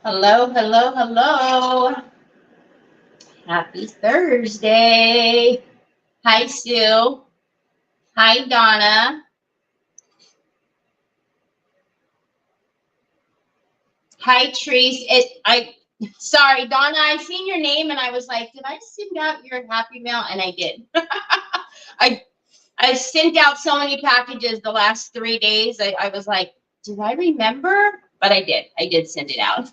Hello, hello, hello. Happy Thursday. Hi, Sue. Hi, Donna. Hi, Treese. Sorry, Donna, I seen your name and I was like, did I send out your happy mail? And I did. I I sent out so many packages the last 3 days. I was like, did I remember? But I did. I did send it out.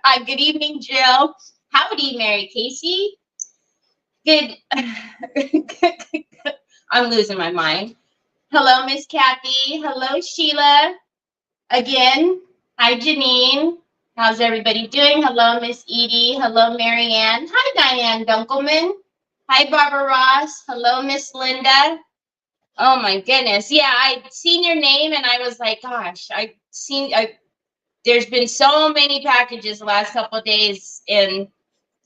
Hi, good evening, Jill. Howdy, Mary Casey. Good. I'm losing my mind. Hello, Miss Kathy. Hello, Sheila. Again. Hi, Janine. How's everybody doing? Hello, Miss Edie. Hello, Marianne. Hi, Diane Dunkelman. Hi, Barbara Ross. Hello, Miss Linda. Oh my goodness. Yeah, I'd seen your name and I was like, gosh, there's been so many packages the last couple of days and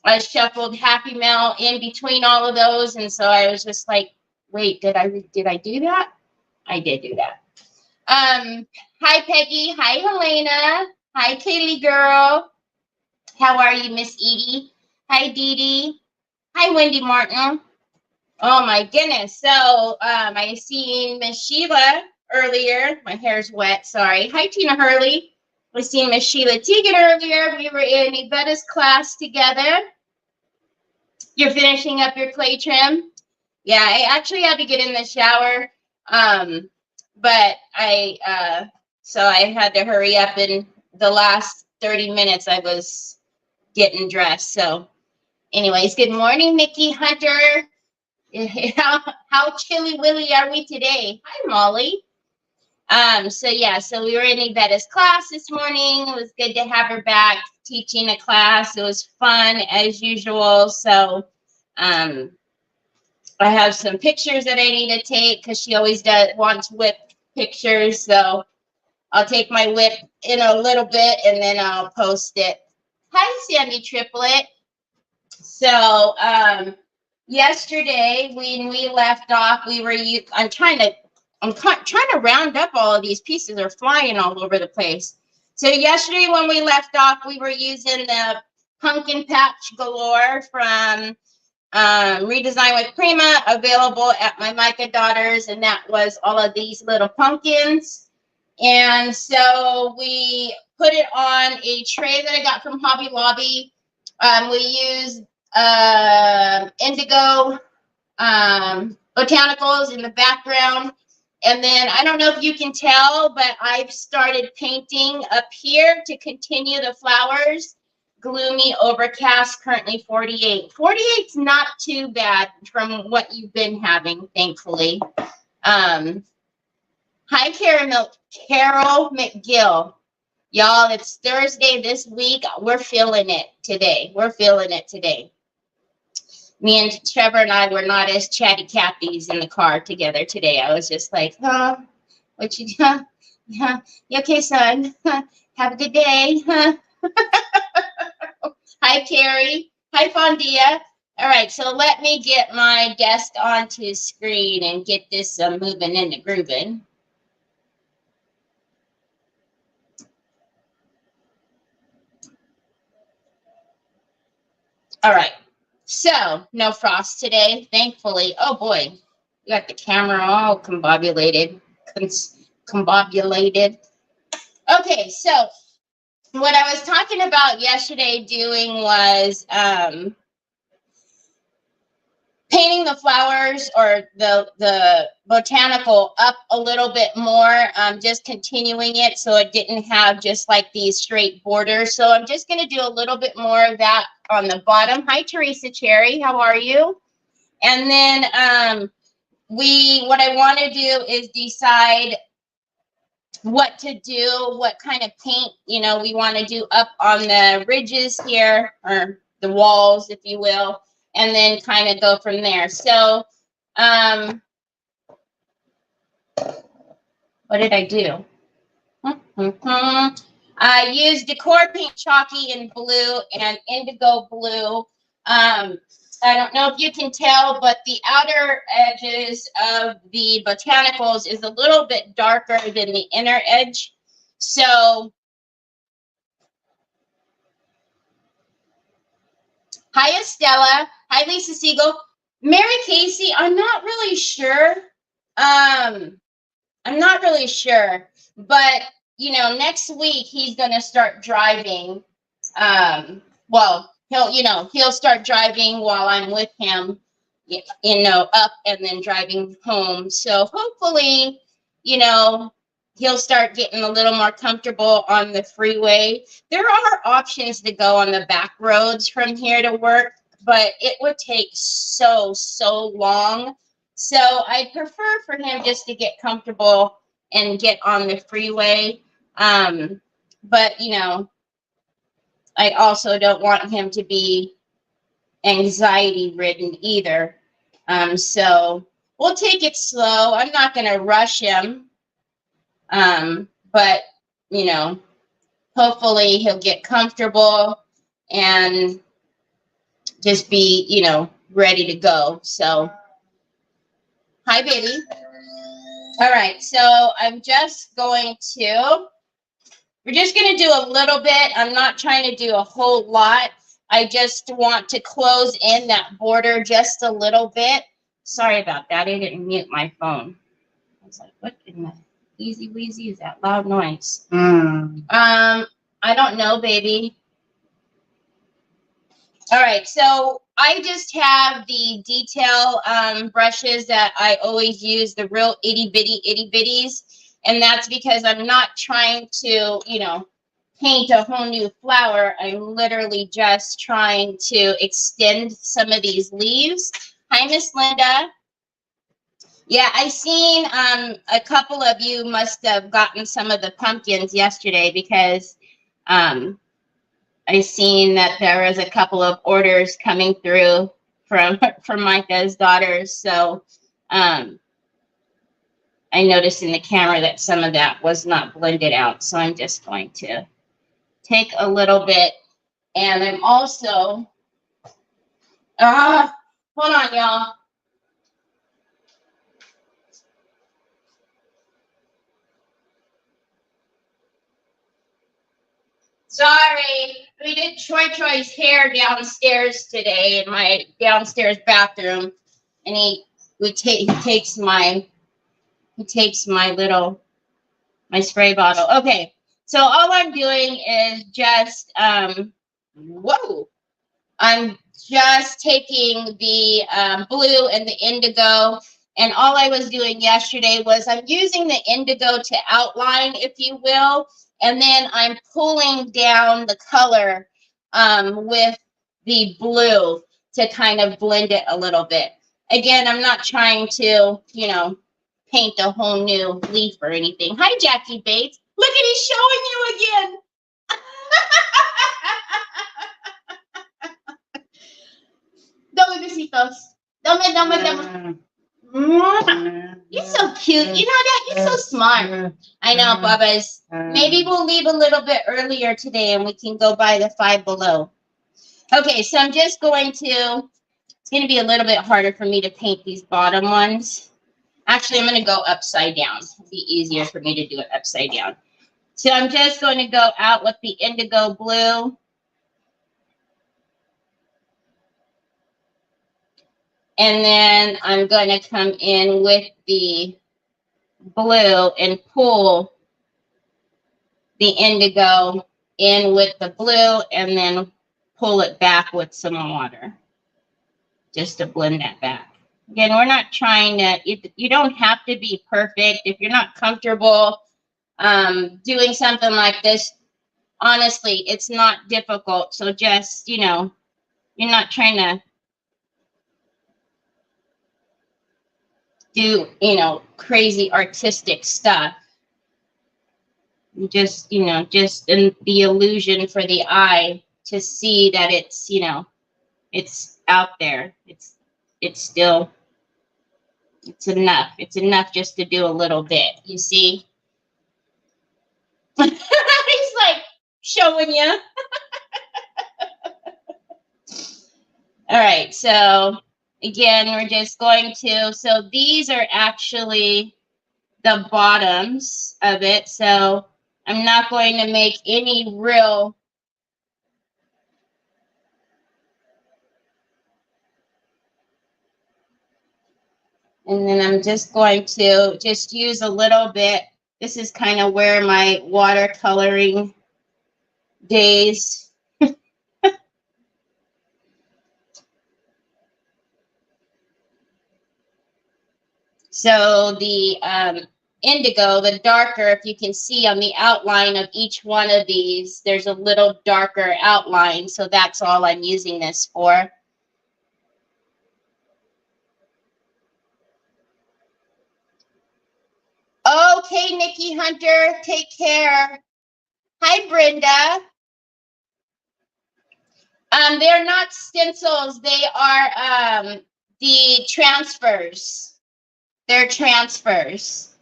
I shuffled Happy Mail in between all of those. And so I was just like, wait, did I do that? I did do that. Hi, Peggy. Hi, Helena. Hi, Kaylee girl. How are you, Miss Edie? Hi, Dee Dee. Hi, Wendy Martin. Oh my goodness. So I seen Miss Sheila earlier. My hair's wet, sorry. Hi, Tina Hurley. I seen Miss Sheila Teagan earlier. We were in Yvette's class together. You're finishing up your clay trim? Yeah, I actually had to get in the shower. But so I had to hurry up in the last 30 minutes I was getting dressed. So anyways, good morning, Nikki Hunter. How chilly willy are we today? Hi, Molly. So we were in Yvette's class this morning. It was good to have her back teaching a class. It was fun as usual. So I have some pictures that I need to take because she always wants whip pictures. So I'll take my whip in a little bit and then I'll post it. Hi, Sandy Triplet. So yesterday when we left off, I'm trying to round up all of these pieces. They're flying all over the place. So yesterday when we left off, we were using the Pumpkin Patch Galore from Redesign with Prima, available at my Micah Daughters, and that was all of these little pumpkins. And so we put it on a tray that I got from Hobby Lobby. We used indigo botanicals in the background. And then I don't know if you can tell, but I've started painting up here to continue the flowers. Gloomy, overcast, currently 48. 48's not too bad from what you've been having, thankfully. Hi, Carol McGill. Y'all, it's Thursday this week. We're feeling it today. Me and Trevor and I were not as chatty Cathy's in the car together today. I was just like, huh? What you do? Yeah. You okay, son? Have a good day. Huh? Hi, Carrie. Hi, Fondia. All right, so let me get my desk onto screen and get this moving and grooving. All right, so no frost today, thankfully. Oh boy, we got the camera all combobulated. Okay, so what I was talking about yesterday doing was painting the flowers or the botanical up a little bit more, just continuing it so it didn't have just like these straight borders. So I'm just going to do a little bit more of that on the bottom. Hi, Teresa Cherry. How are you? And then what I want to do is decide what to do, what kind of paint, we want to do up on the ridges here, or the walls, if you will, and then kind of go from there. So, what did I do? I used Decor Paint Chalky in blue and indigo blue. I don't know if you can tell, but the outer edges of the botanicals is a little bit darker than the inner edge. So Hi, Estella. Hi, Lisa Siegel. Mary Casey, I'm not really sure. I'm not really sure, but you know, next week he's gonna start driving. Well, he'll start driving while I'm with him, up and then driving home. So hopefully, you know, he'll start getting a little more comfortable on the freeway. There are options to go on the back roads from here to work, but it would take so long. So I prefer for him just to get comfortable and get on the freeway. But you know, I also don't want him to be anxiety ridden either. So we'll take it slow. I'm not going to rush him. But you know, hopefully he'll get comfortable and just be, ready to go. So, hi, baby. All right. So we're just going to do a little bit. I'm not trying to do a whole lot. I just want to close in that border just a little bit. Sorry about that. I didn't mute my phone. I was like, what in the easy weezy is that loud noise? I don't know, baby. All right, so I just have the detail brushes that I always use, the real itty bitties, and that's because I'm not trying to, paint a whole new flower. I'm literally just trying to extend some of these leaves. Hi, Miss Linda. Yeah, I seen a couple of you must have gotten some of the pumpkins yesterday because I seen that there was a couple of orders coming through from Micah's daughters. So I noticed in the camera that some of that was not blended out. So I'm just going to take a little bit. And I'm also, hold on, y'all. Sorry, we did Troy's hair downstairs today in my downstairs bathroom, and he takes my my spray bottle. Okay, so all I'm doing is just whoa, I'm just taking the blue and the indigo, and all I was doing yesterday was I'm using the indigo to outline, if you will. And then I'm pulling down the color with the blue to kind of blend it a little bit. Again, I'm not trying to, paint a whole new leaf or anything. Hi, Jackie Bates. Look at he's showing you again. Dame besitos. Dame. You're so cute. You know that? You're so smart. I know, Bubba's. Maybe we'll leave a little bit earlier today and we can go by the Five Below. Okay, so I'm just going to, it's going to be a little bit harder for me to paint these bottom ones. Actually, I'm going to go upside down. It'll be easier for me to do it upside down. So I'm just going to go out with the indigo blue. And then I'm going to come in with the blue and pull the indigo in with the blue and then pull it back with some water just to blend that back. Again, we're not trying to, you don't have to be perfect. If you're not comfortable doing something like this, honestly, it's not difficult. So just, you're not trying to do, crazy artistic stuff. Just, just in the illusion for the eye to see that it's, it's out there. It's still, it's enough. It's enough just to do a little bit, you see? He's like showing you. All right, so again, we're just going to, so these are actually the bottoms of it. So I'm not going to make any real And then I'm just going to just use a little bit. This is kind of where my watercoloring days. So the indigo, the darker, if you can see on the outline of each one of these, there's a little darker outline. So that's all I'm using this for. Okay, Nikki Hunter, take care. Hi, Brenda. They're not stencils. They are the transfers. They're transfers.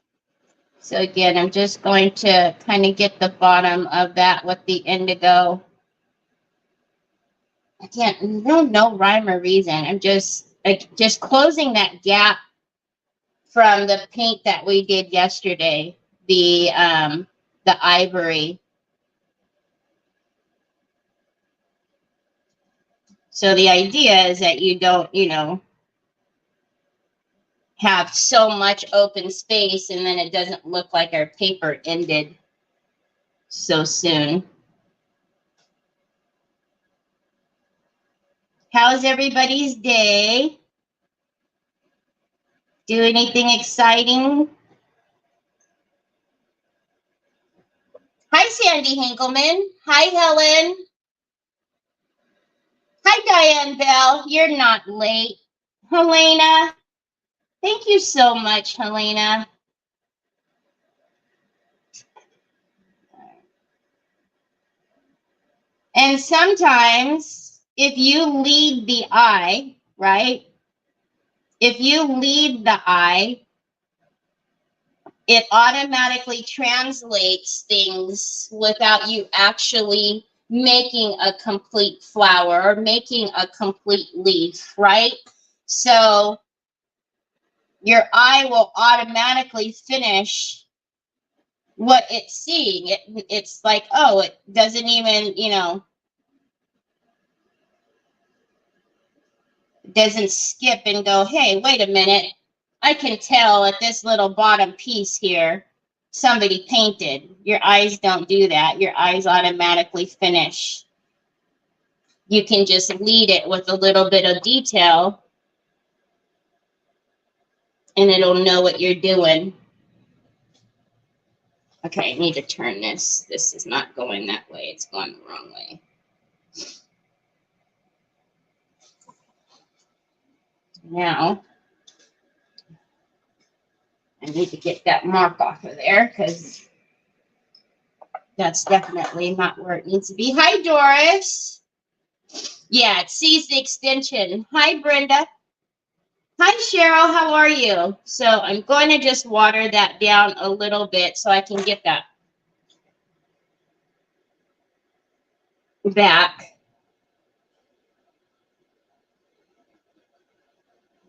So again, I'm just going to kind of get the bottom of that with the indigo. Again, no rhyme or reason. I'm just closing that gap from the paint that we did yesterday, the ivory. So the idea is that you don't, you know, have so much open space and then it doesn't look like our paper ended so soon. How's everybody's day? Do anything exciting? Hi, Sandy Hinkleman. Hi, Helen. Hi, Diane Bell. You're not late. Helena. Thank you so much, Helena. And sometimes if you lead the eye, right? If you lead the eye, it automatically translates things without you actually making a complete flower or making a complete leaf, right? So your eye will automatically finish what it's seeing. It's like, oh, it doesn't even, you know, doesn't skip and go, hey, wait a minute. I can tell at this little bottom piece here, somebody painted. Your eyes don't do that. Your eyes automatically finish. You can just lead it with a little bit of detail and it'll know what you're doing. Okay, I need to turn this. This is not going that way. It's going the wrong way. Now, I need to get that mark off of there because that's definitely not where it needs to be. Hi, Doris. Yeah, it sees the extension. Hi, Brenda. Hi, Cheryl. How are you? So I'm going to just water that down a little bit so I can get that back.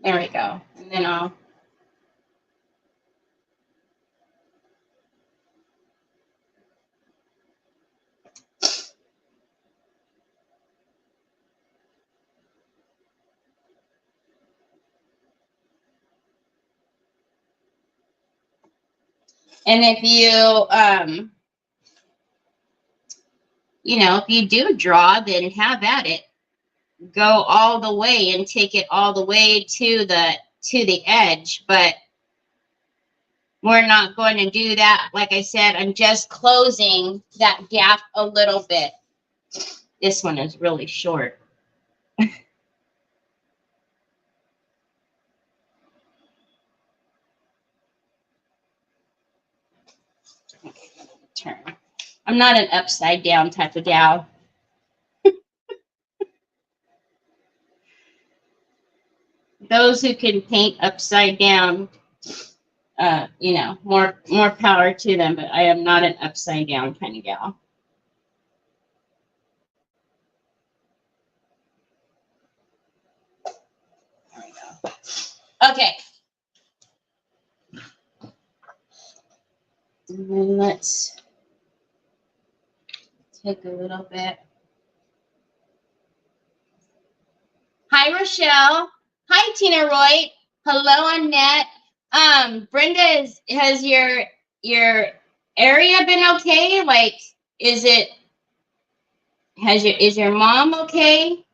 There we go. And then I'll... And if you know, if you do draw, then have at it. Go all the way and take it all the way to the edge. But we're not going to do that. Like I said, I'm just closing that gap a little bit. This one is really short. Turn. I'm not an upside down type of gal. Those who can paint upside down, you know, more power to them, but I am not an upside down kind of gal. There we go. Okay. And then let's take a little bit. Hi, Rochelle. Hi, Tina Roy. Hello, Annette. Brenda, has your area been okay? Like, is your mom okay?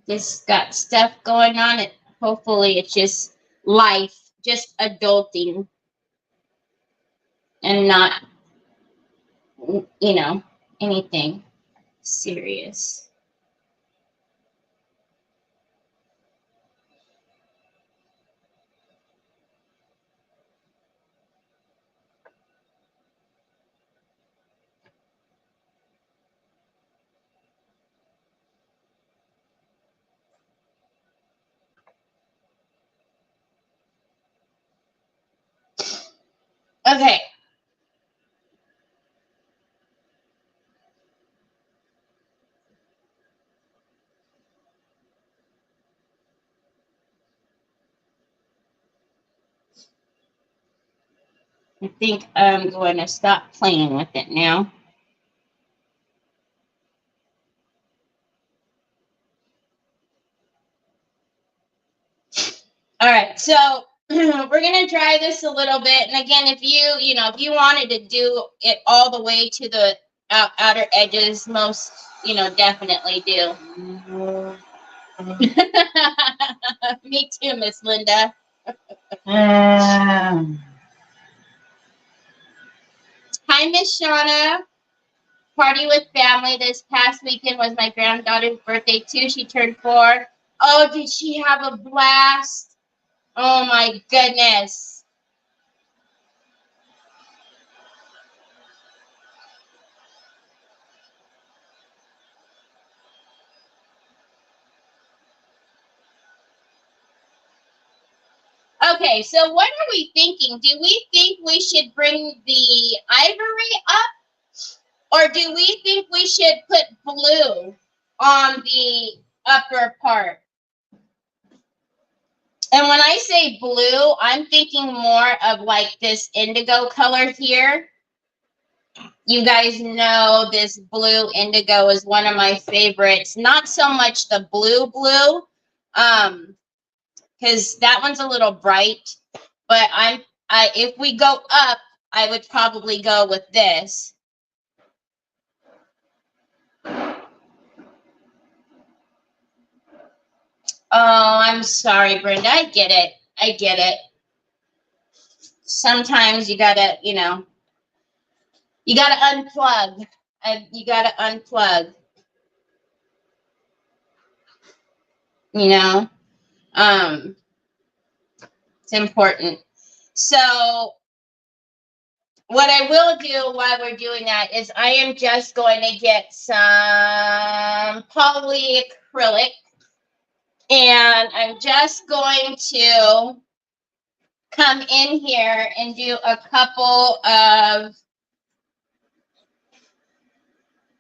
Just got stuff going on. Hopefully it's just life, just adulting, and not, anything serious. Okay. I think I'm going to stop playing with it now. All right, so we're going to try this a little bit. And again, if you wanted to do it all the way to the outer edges, most, definitely do. Me too, Miss Linda. Hi, Miss Shauna. Party with family this past weekend was my granddaughter's birthday too. She turned 4. Oh, did she have a blast? Oh my goodness. Okay, so what are we thinking? Do we think we should bring the ivory up? Or do we think we should put blue on the upper part? And when I say blue, I'm thinking more of like this indigo color here. You guys know this blue indigo is one of my favorites. Not so much the blue, because that one's a little bright. But if we go up, I would probably go with this. Oh, I'm sorry, Brenda. I get it. Sometimes you gotta, you gotta unplug. You gotta unplug. It's important. So what I will do while we're doing that is I am just going to get some polyacrylic, and I'm just going to come in here and do a couple of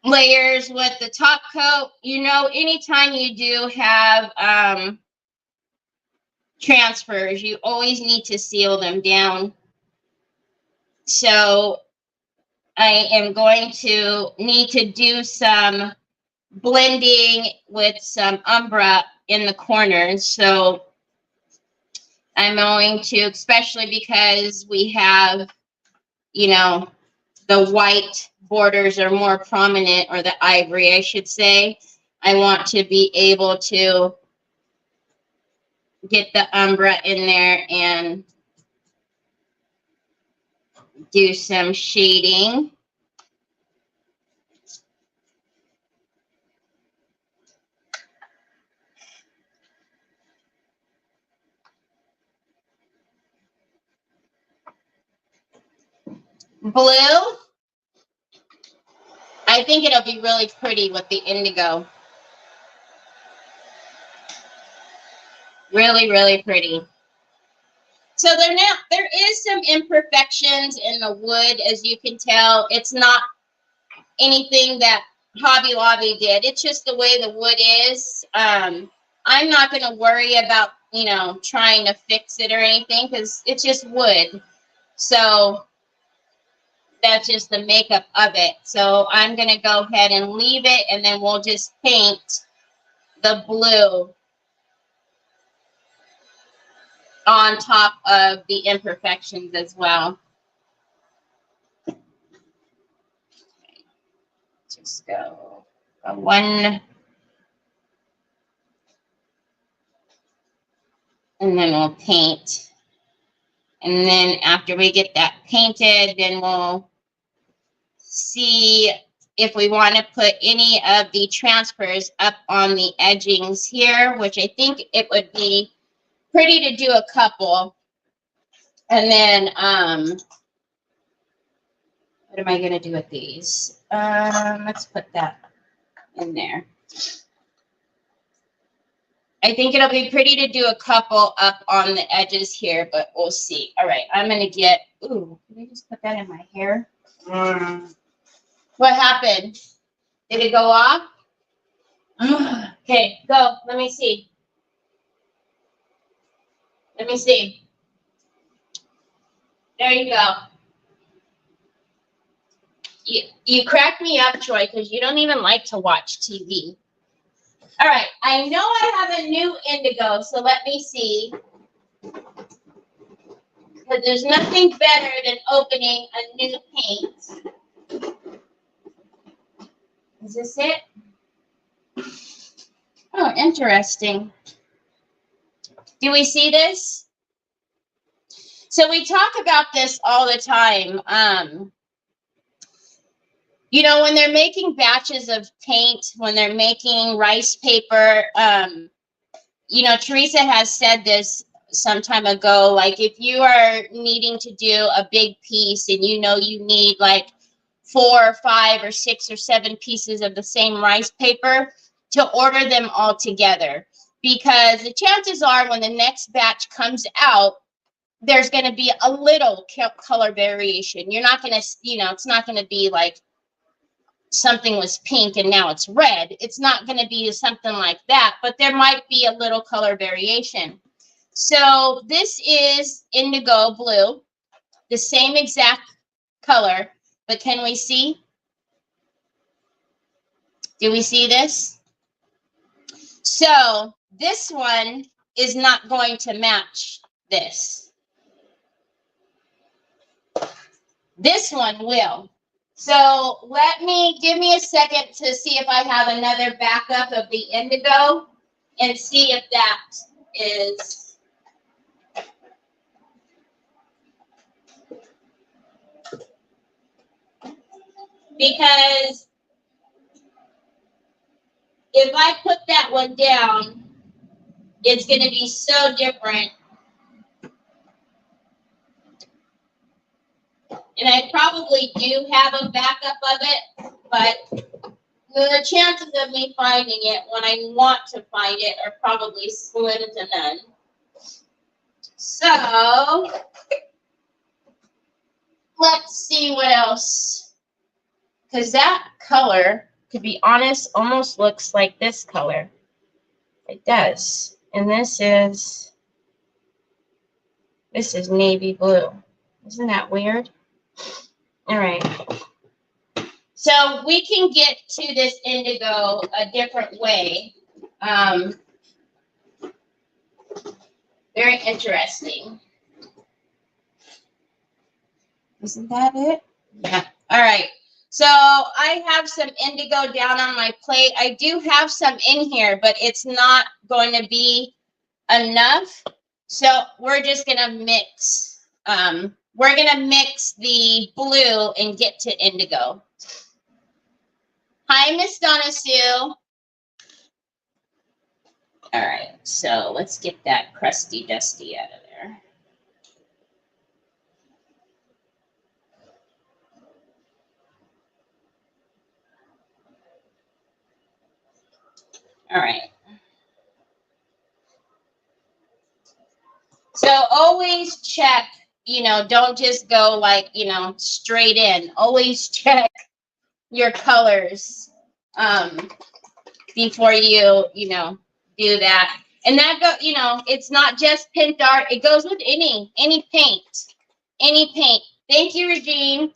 layers with the top coat. Anytime you do have transfers, you always need to seal them down. So I am going to need to do some blending with some umbra in the corners. So I'm going to, especially because we have, the white borders are more prominent, or the ivory, I should say. I want to be able to get the umbra in there and do some shading. Blue, I think it'll be really pretty with the indigo. Really, really pretty. So there is some imperfections in the wood, as you can tell. It's not anything that Hobby Lobby did. It's just the way the wood is. I'm not going to worry about, trying to fix it or anything, because it's just wood. So that's just the makeup of it. So I'm going to go ahead and leave it, and then we'll just paint the blue on top of the imperfections as well. Just go one, and then we'll paint. And then after we get that painted, then we'll see if we want to put any of the transfers up on the edgings here, which I think it would be pretty to do a couple. And then, what am I going to do with these? Let's put that in there. I think it'll be pretty to do a couple up on the edges here, but we'll see. All right, I'm going to get, ooh, can I just put that in my hair? What happened? Did it go off? Okay, go. Let me see. Let me see. There you go. You crack me up, Troy, because you don't even like to watch TV. All right, I know I have a new indigo, so let me see. Because there's nothing better than opening a new paint. Is this it? Oh, interesting. Do we see this? So we talk about this all the time. You know, when they're making batches of paint, when they're making rice paper, you know, Teresa has said this some time ago, like if you are needing to do a big piece and you know you need like 4 or 5 or 6 or 7 pieces of the same rice paper, to order them all together. Because the chances are when the next batch comes out, there's going to be a little color variation. You're not going to, you know, it's not going to be like something was pink and now it's red. It's not going to be something like that, but there might be a little color variation. So this is indigo blue, the same exact color, but can we see? Do we see this? So this one is not going to match this. This one will. So give me a second to see if I have another backup of the indigo and see if that is. Because if I put that one down, it's going to be so different. And I probably do have a backup of it, but the chances of me finding it when I want to find it are probably slim to none. So let's see what else. Because that color, to be honest, almost looks like this color. It does. And this is navy blue. Isn't that weird? All right. So we can get to this indigo a different way. Very interesting. Isn't that it? Yeah. All right. So I have some indigo down on my plate. I do have some in here, but it's not going to be enough. So we're just going to mix. We're going to mix the blue and get to indigo. Hi, Miss Donna Sue. All right, so let's get that crusty dusty out of there. All right. So always check, you know, don't just go like, you know, straight in. Always check your colors before you know, do that. And that go, you know, it's not just Pentart. It goes with any paint, any paint. Thank you, Regine.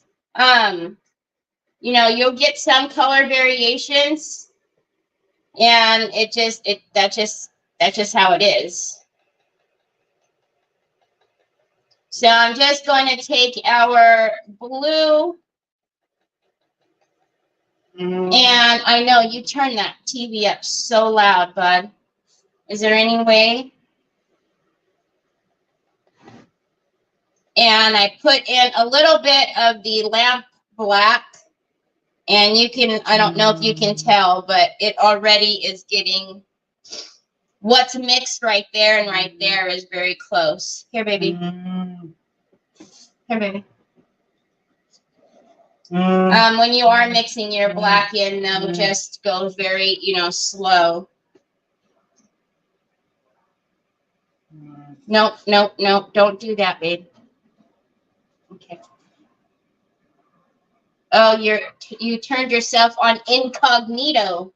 You know, you'll get some color variations. And that's just how it is. So I'm just going to take our blue, and I know you turn that TV up so loud, bud. Is there any way? And I put in a little bit of the lamp black, and you can, I don't know if you can tell, but it already is getting, what's mixed right there and right there is very close. Here, baby. Here, baby. When you are mixing your black in, though, just go very, slow. Nope, nope, nope. Don't do that, babe. Okay. Oh, you turned yourself on incognito.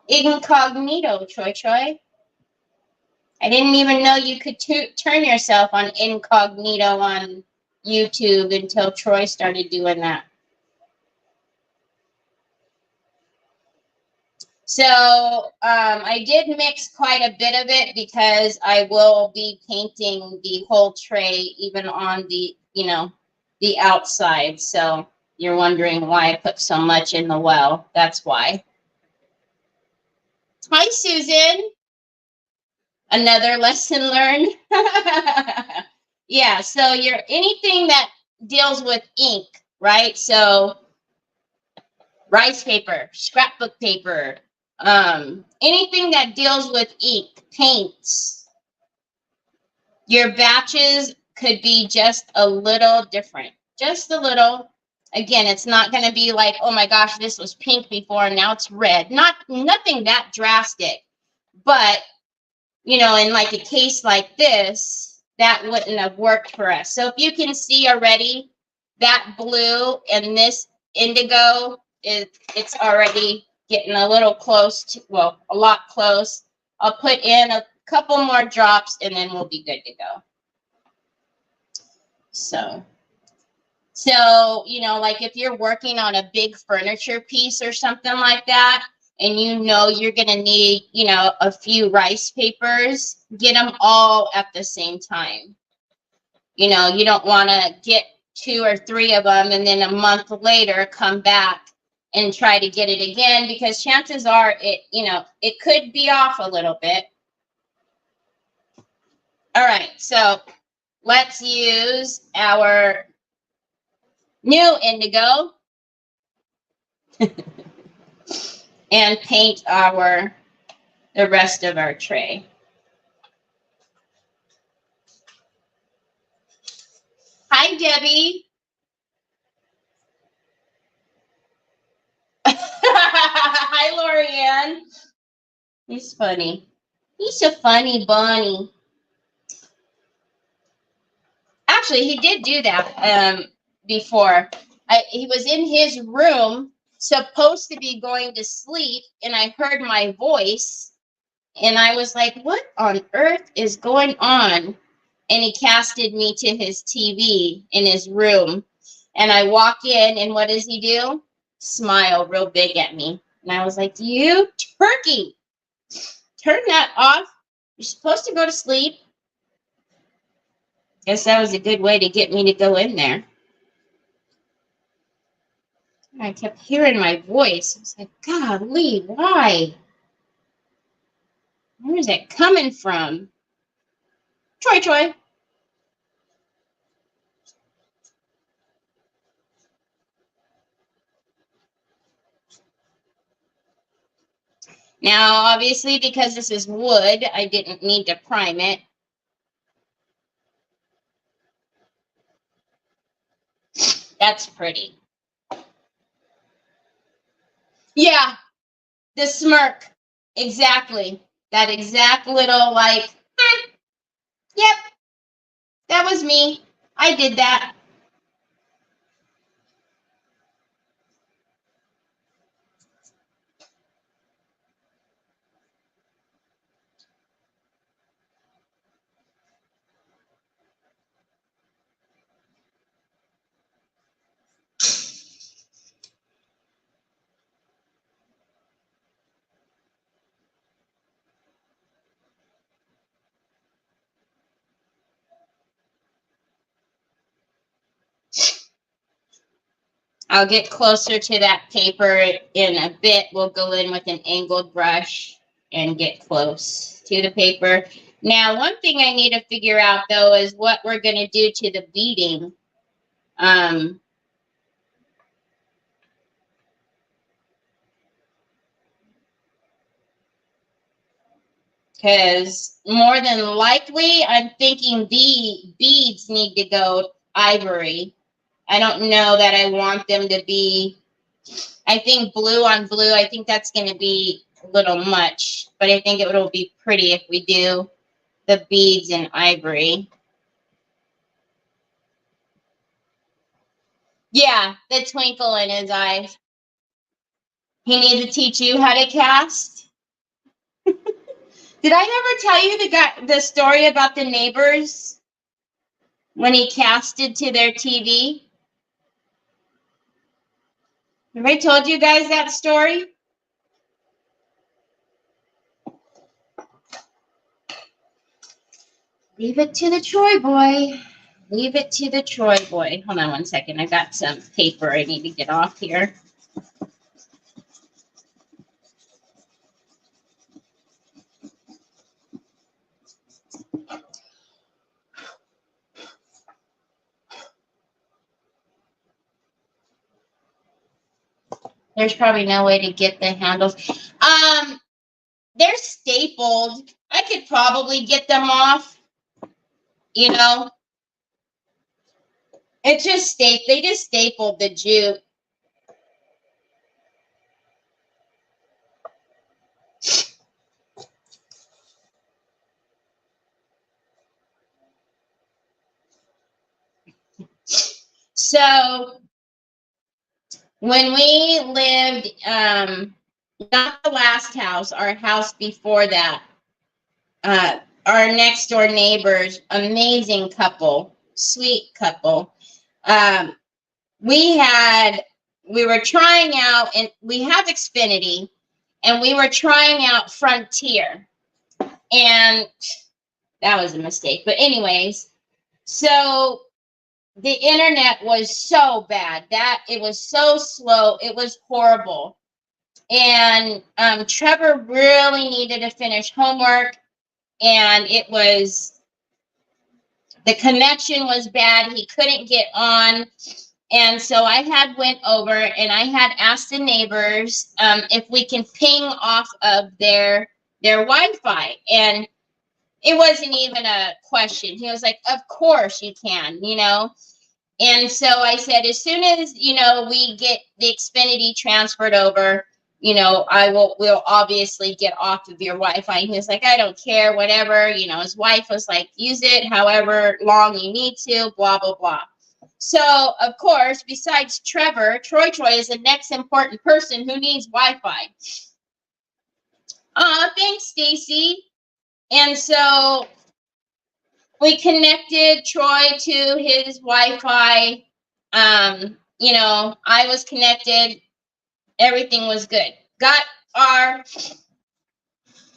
Incognito, Choi Choi. I didn't even know you could turn yourself on incognito on YouTube until Troy started doing that. So I did mix quite a bit of it because I will be painting the whole tray, even on the, the outside. So you're wondering why I put so much in the well. That's why. Hi, Susan. Another lesson learned. Yeah, so anything that deals with ink, right? So rice paper, scrapbook paper, anything that deals with ink, paints, your batches could be just a little different. Just a little. Again, it's not going to be like, oh my gosh, this was pink before and now it's red. Nothing that drastic. But, in like a case like this, that wouldn't have worked for us. So if you can see already, that blue and this indigo, it's already getting a little close to, well, a lot close. I'll put in a couple more drops and then we'll be good to go. So, like if you're working on a big furniture piece or something like that, and you're going to need, a few rice papers, get them all at the same time. You don't want to get 2 or 3 of them and then a month later come back and try to get it again, because chances are it could be off a little bit. All right, so let's use our new indigo and paint the rest of our tray. Hi, Debbie. Hi, Lorianne. He's funny. He's a funny bunny. Actually, he did do that before. He was in his room, supposed to be going to sleep, and I heard my voice, and I was like, what on earth is going on? And he casted me to his TV in his room. And I walk in, and what does he do? Smile real big at me. And I was like, you turkey, turn that off. You're supposed to go to sleep. Guess that was a good way to get me to go in there. And I kept hearing my voice. I was like, golly, why? Where is that coming from? Troy. Now, obviously, because this is wood, I didn't need to prime it. That's pretty. Yeah, the smirk. Exactly. That exact little like, yep, that was me. I did that. I'll get closer to that paper in a bit. We'll go in with an angled brush and get close to the paper. Now, one thing I need to figure out, though, is what we're going to do to the beading. Because more than likely, I'm thinking the beads need to go ivory. I don't know that I want them to be, I think blue on blue, I think that's going to be a little much. But I think it will be pretty if we do the beads in ivory. Yeah, the twinkle in his eyes. He needs to teach you how to cast. Did I ever tell you the story about the neighbors when he casted to their TV? Have I told you guys that story? Leave it to the Troy boy. Leave it to the Troy boy. Hold on one second. I got some paper I need to get off here. There's probably no way to get the handles. They're stapled. I could probably get them off. You know, it's just they just stapled the jute. So when we lived, not the last house, our house before that, our next door neighbors, amazing couple, sweet couple. We were trying out, and we have Xfinity, and we were trying out Frontier, and that was a mistake. But anyways, so the internet was so bad that it was so slow. It was horrible. And Trevor really needed to finish homework, and the connection was bad. He couldn't get on. And so I had went over and I had asked the neighbors if we can ping off of their Wi-Fi. And it wasn't even a question. He was like, of course you can, you know. And so I said, as soon as, you know, we get the Xfinity transferred over, you know, we'll obviously get off of your Wi-Fi. And he was like, I don't care, whatever. You know, his wife was like, use it however long you need to, blah, blah, blah. So, of course, besides Trevor, Troy is the next important person who needs Wi-Fi. Thanks, Stacy. And so we connected Troy to his Wi-Fi. You know, I was connected. Everything was good. Got our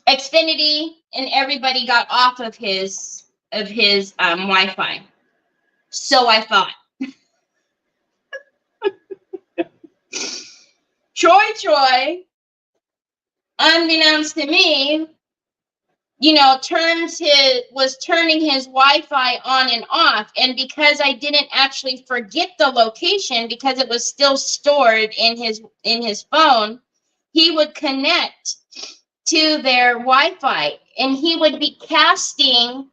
Xfinity, and everybody got off of his Wi-Fi. So I thought. Troy, unbeknownst to me, you know, was turning his Wi-Fi on and off. And because I didn't actually forget the location, because it was still stored in his phone, he would connect to their Wi-Fi, and he would be casting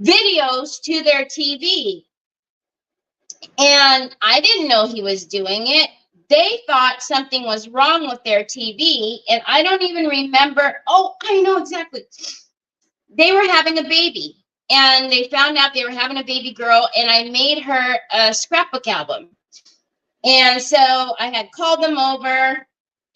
videos to their TV. And I didn't know he was doing it. They thought something was wrong with their TV, and I don't even remember. Oh, I know exactly. They were having a baby, and they found out they were having a baby girl, and I made her a scrapbook album. And so I had called them over,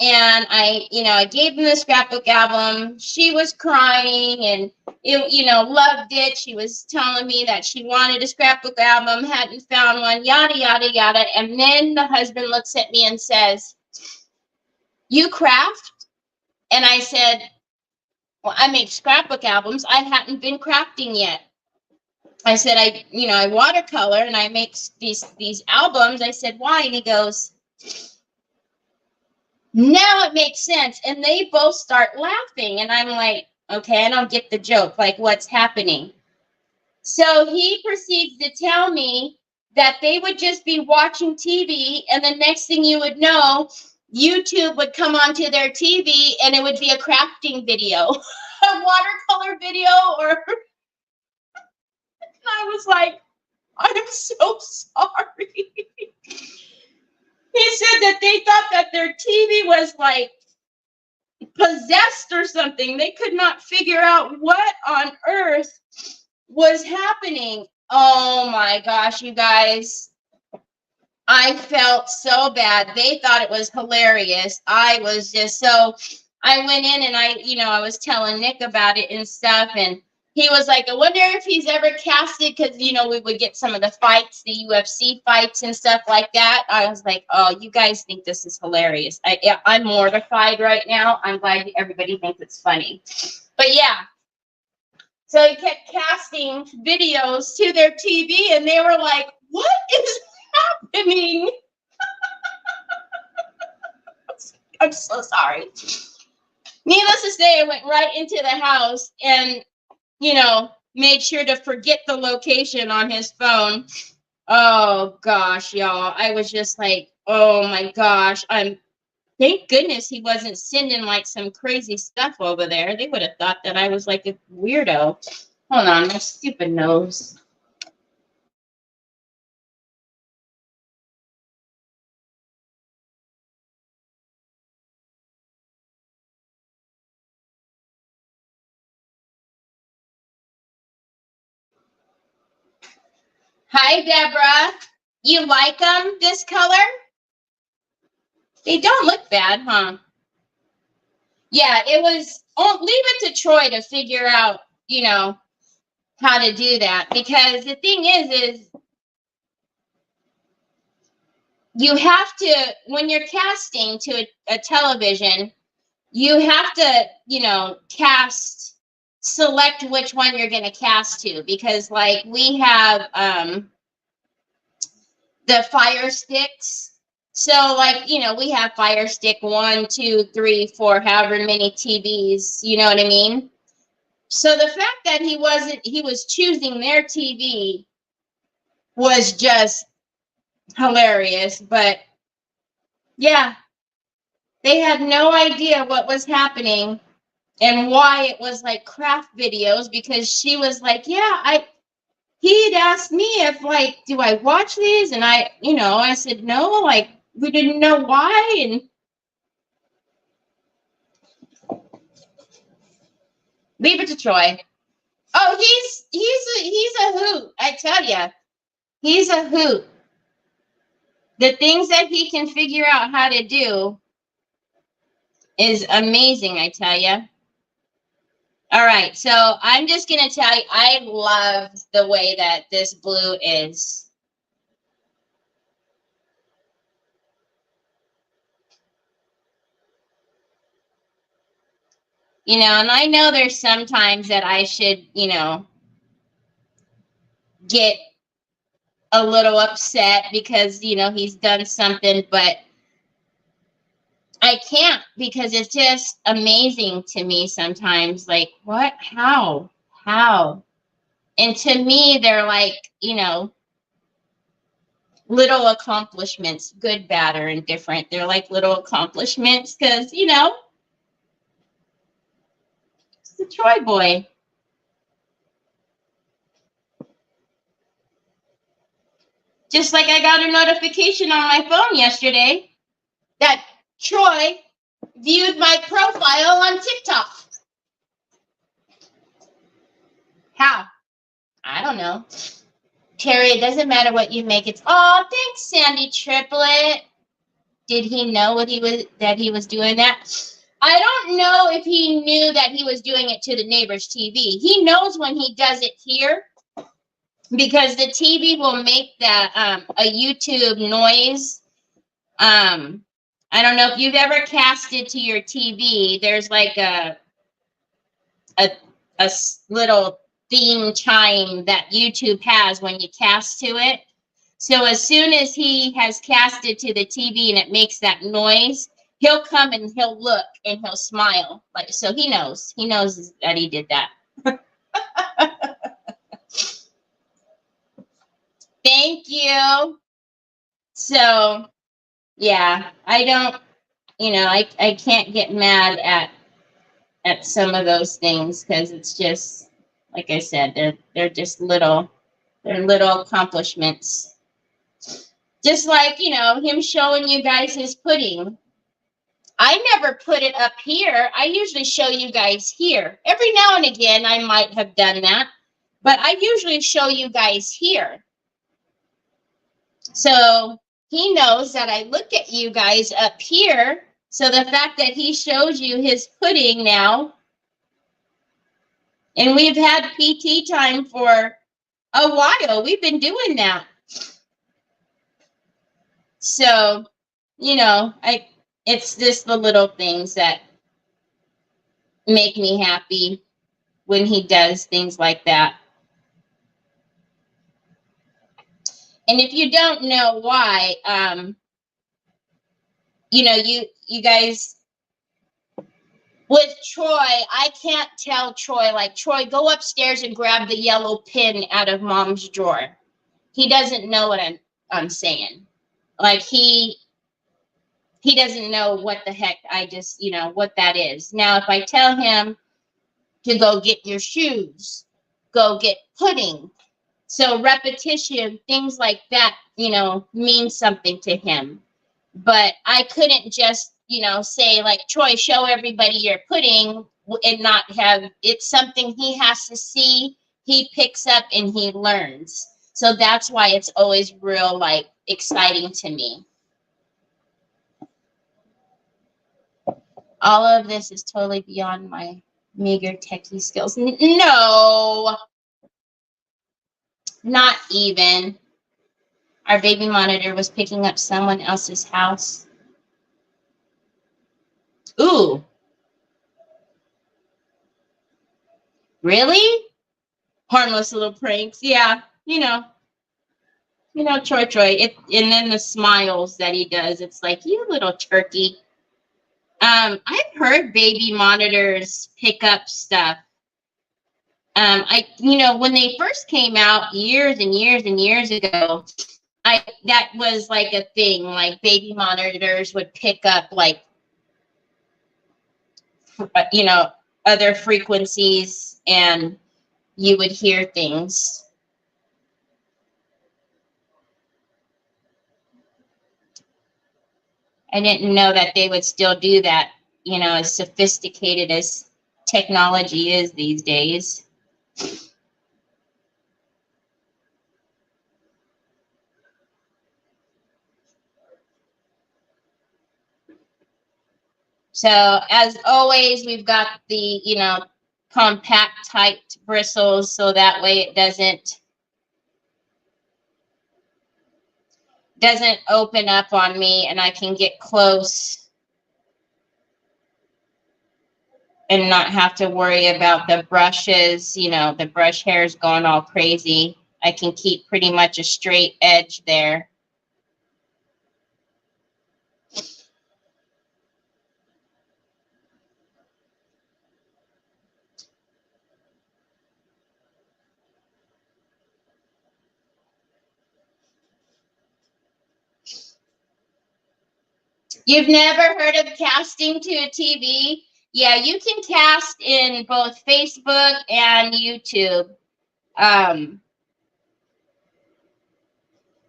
and I gave them the scrapbook album. She was crying and, loved it. She was telling me that she wanted a scrapbook album, hadn't found one, yada, yada, yada. And then the husband looks at me and says, you craft? And I said, well, I make scrapbook albums. I hadn't been crafting yet. I said, I watercolor and I make these albums. I said, why? And he goes, now it makes sense. And they both start laughing. And I'm like, okay, I don't get the joke. Like, what's happening? So he proceeds to tell me that they would just be watching TV, and the next thing you would know, YouTube would come onto their TV, and it would be a crafting video, a watercolor video, or I was like, I'm so sorry. He said that they thought that their TV was like possessed or something. They could not figure out what on earth was happening. Oh my gosh, you guys. I felt so bad. They thought it was hilarious. I was just so, I went in and I was telling Nick about it and stuff. And he was like, I wonder if he's ever casted, because, we would get some of the fights, the UFC fights and stuff like that. I was like, oh, you guys think this is hilarious. I'm mortified right now. I'm glad everybody thinks it's funny. But yeah. So he kept casting videos to their TV, and they were like, what is happening? I'm so sorry. Needless to say, I went right into the house and, made sure to forget the location on his phone. Oh, gosh, y'all. I was just like, oh, my gosh. Thank goodness he wasn't sending, like, some crazy stuff over there. They would have thought that I was, like, a weirdo. Hold on, my stupid nose. Hi, Deborah. You like them, this color? They don't look bad, huh? Yeah, it was, leave it to Troy to figure out, how to do that. Because the thing is you have to, when you're casting to a television, you have to, select which one you're going to cast to. Because, like, we have the Fire Sticks. So, like, we have Fire Stick 1, 2, 3, 4, however many TVs, you know what I mean? So the fact that he was choosing their TV was just hilarious. But yeah, they had no idea what was happening and why it was like craft videos, because she was like, yeah, he'd asked me if, like, do I watch these? And I said, no, like, we didn't know why. And leave it to Troy. Oh, he's a hoot. I tell you, he's a hoot. The things that he can figure out how to do is amazing, I tell you. All right, so I'm just going to tell you, I love the way that this blue is. And I know there's sometimes that I should, get a little upset because, he's done something, but I can't, because it's just amazing to me sometimes. Like, what? How? And to me, they're like, little accomplishments, good, bad, or indifferent. They're like little accomplishments because, it's the Troy boy. Just like I got a notification on my phone yesterday that Troy viewed my profile on TikTok. How? I don't know. Terry, it doesn't matter what you make. It's, oh, thanks, Sandy Triplet. Did he know that he was doing that? I don't know if he knew that he was doing it to the neighbor's TV. He knows when he does it here, because the TV will make that a YouTube noise. I don't know if you've ever casted to your TV. There's like a little theme chime that YouTube has when you cast to it. So as soon as he has casted to the TV and it makes that noise, he'll come and he'll look and he'll smile. Like, so he knows that he did that. Thank you. So yeah, I don't, I can't get mad at some of those things because it's just, like I said, they're just little accomplishments. Just like, him showing you guys his pudding. I never put it up here. I usually show you guys here. Every now and again, I might have done that, but I usually show you guys here. So he knows that I look at you guys up here. So the fact that he shows you his pudding now, and we've had PT time for a while. We've been doing that. So, it's just the little things that make me happy when he does things like that. And if you don't know why, you guys, with Troy, I can't tell Troy, like, Troy, go upstairs and grab the yellow pin out of Mom's drawer. He doesn't know what I'm saying. Like, he doesn't know what the heck what that is. Now, if I tell him to go get your shoes, go get pudding, so repetition, things like that, mean something to him. But I couldn't just, say, like, Troy, show everybody your pudding and not have, it's something he has to see, he picks up, and he learns. So that's why it's always real, like, exciting to me. All of this is totally beyond my meager techie skills. No, not even. Our baby monitor was picking up someone else's house. Ooh. Really? Harmless little pranks. Yeah, Troy. And then the smiles that he does. It's like, you little turkey. I've heard baby monitors pick up stuff. When they first came out years and years and years ago, that was like a thing. Like, baby monitors would pick up, like, other frequencies, and you would hear things. I didn't know that they would still do that, as sophisticated as technology is these days. So as always, we've got the, compact type bristles, so that way it doesn't open up on me, and I can get close and not have to worry about the brushes, the brush hairs going all crazy. I can keep pretty much a straight edge there. You've never heard of casting to a TV? Yeah, you can cast in both Facebook and YouTube. And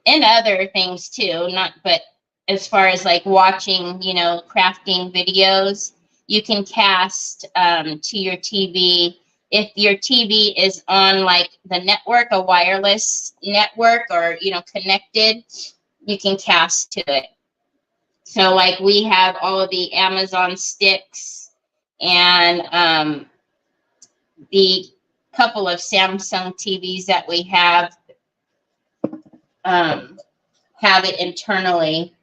other things too, but as far as like watching, crafting videos, you can cast to your TV. If your TV is on like the network, a wireless network, or, connected, you can cast to it. So like we have all of the Amazon sticks and the couple of Samsung TVs that we have it internally.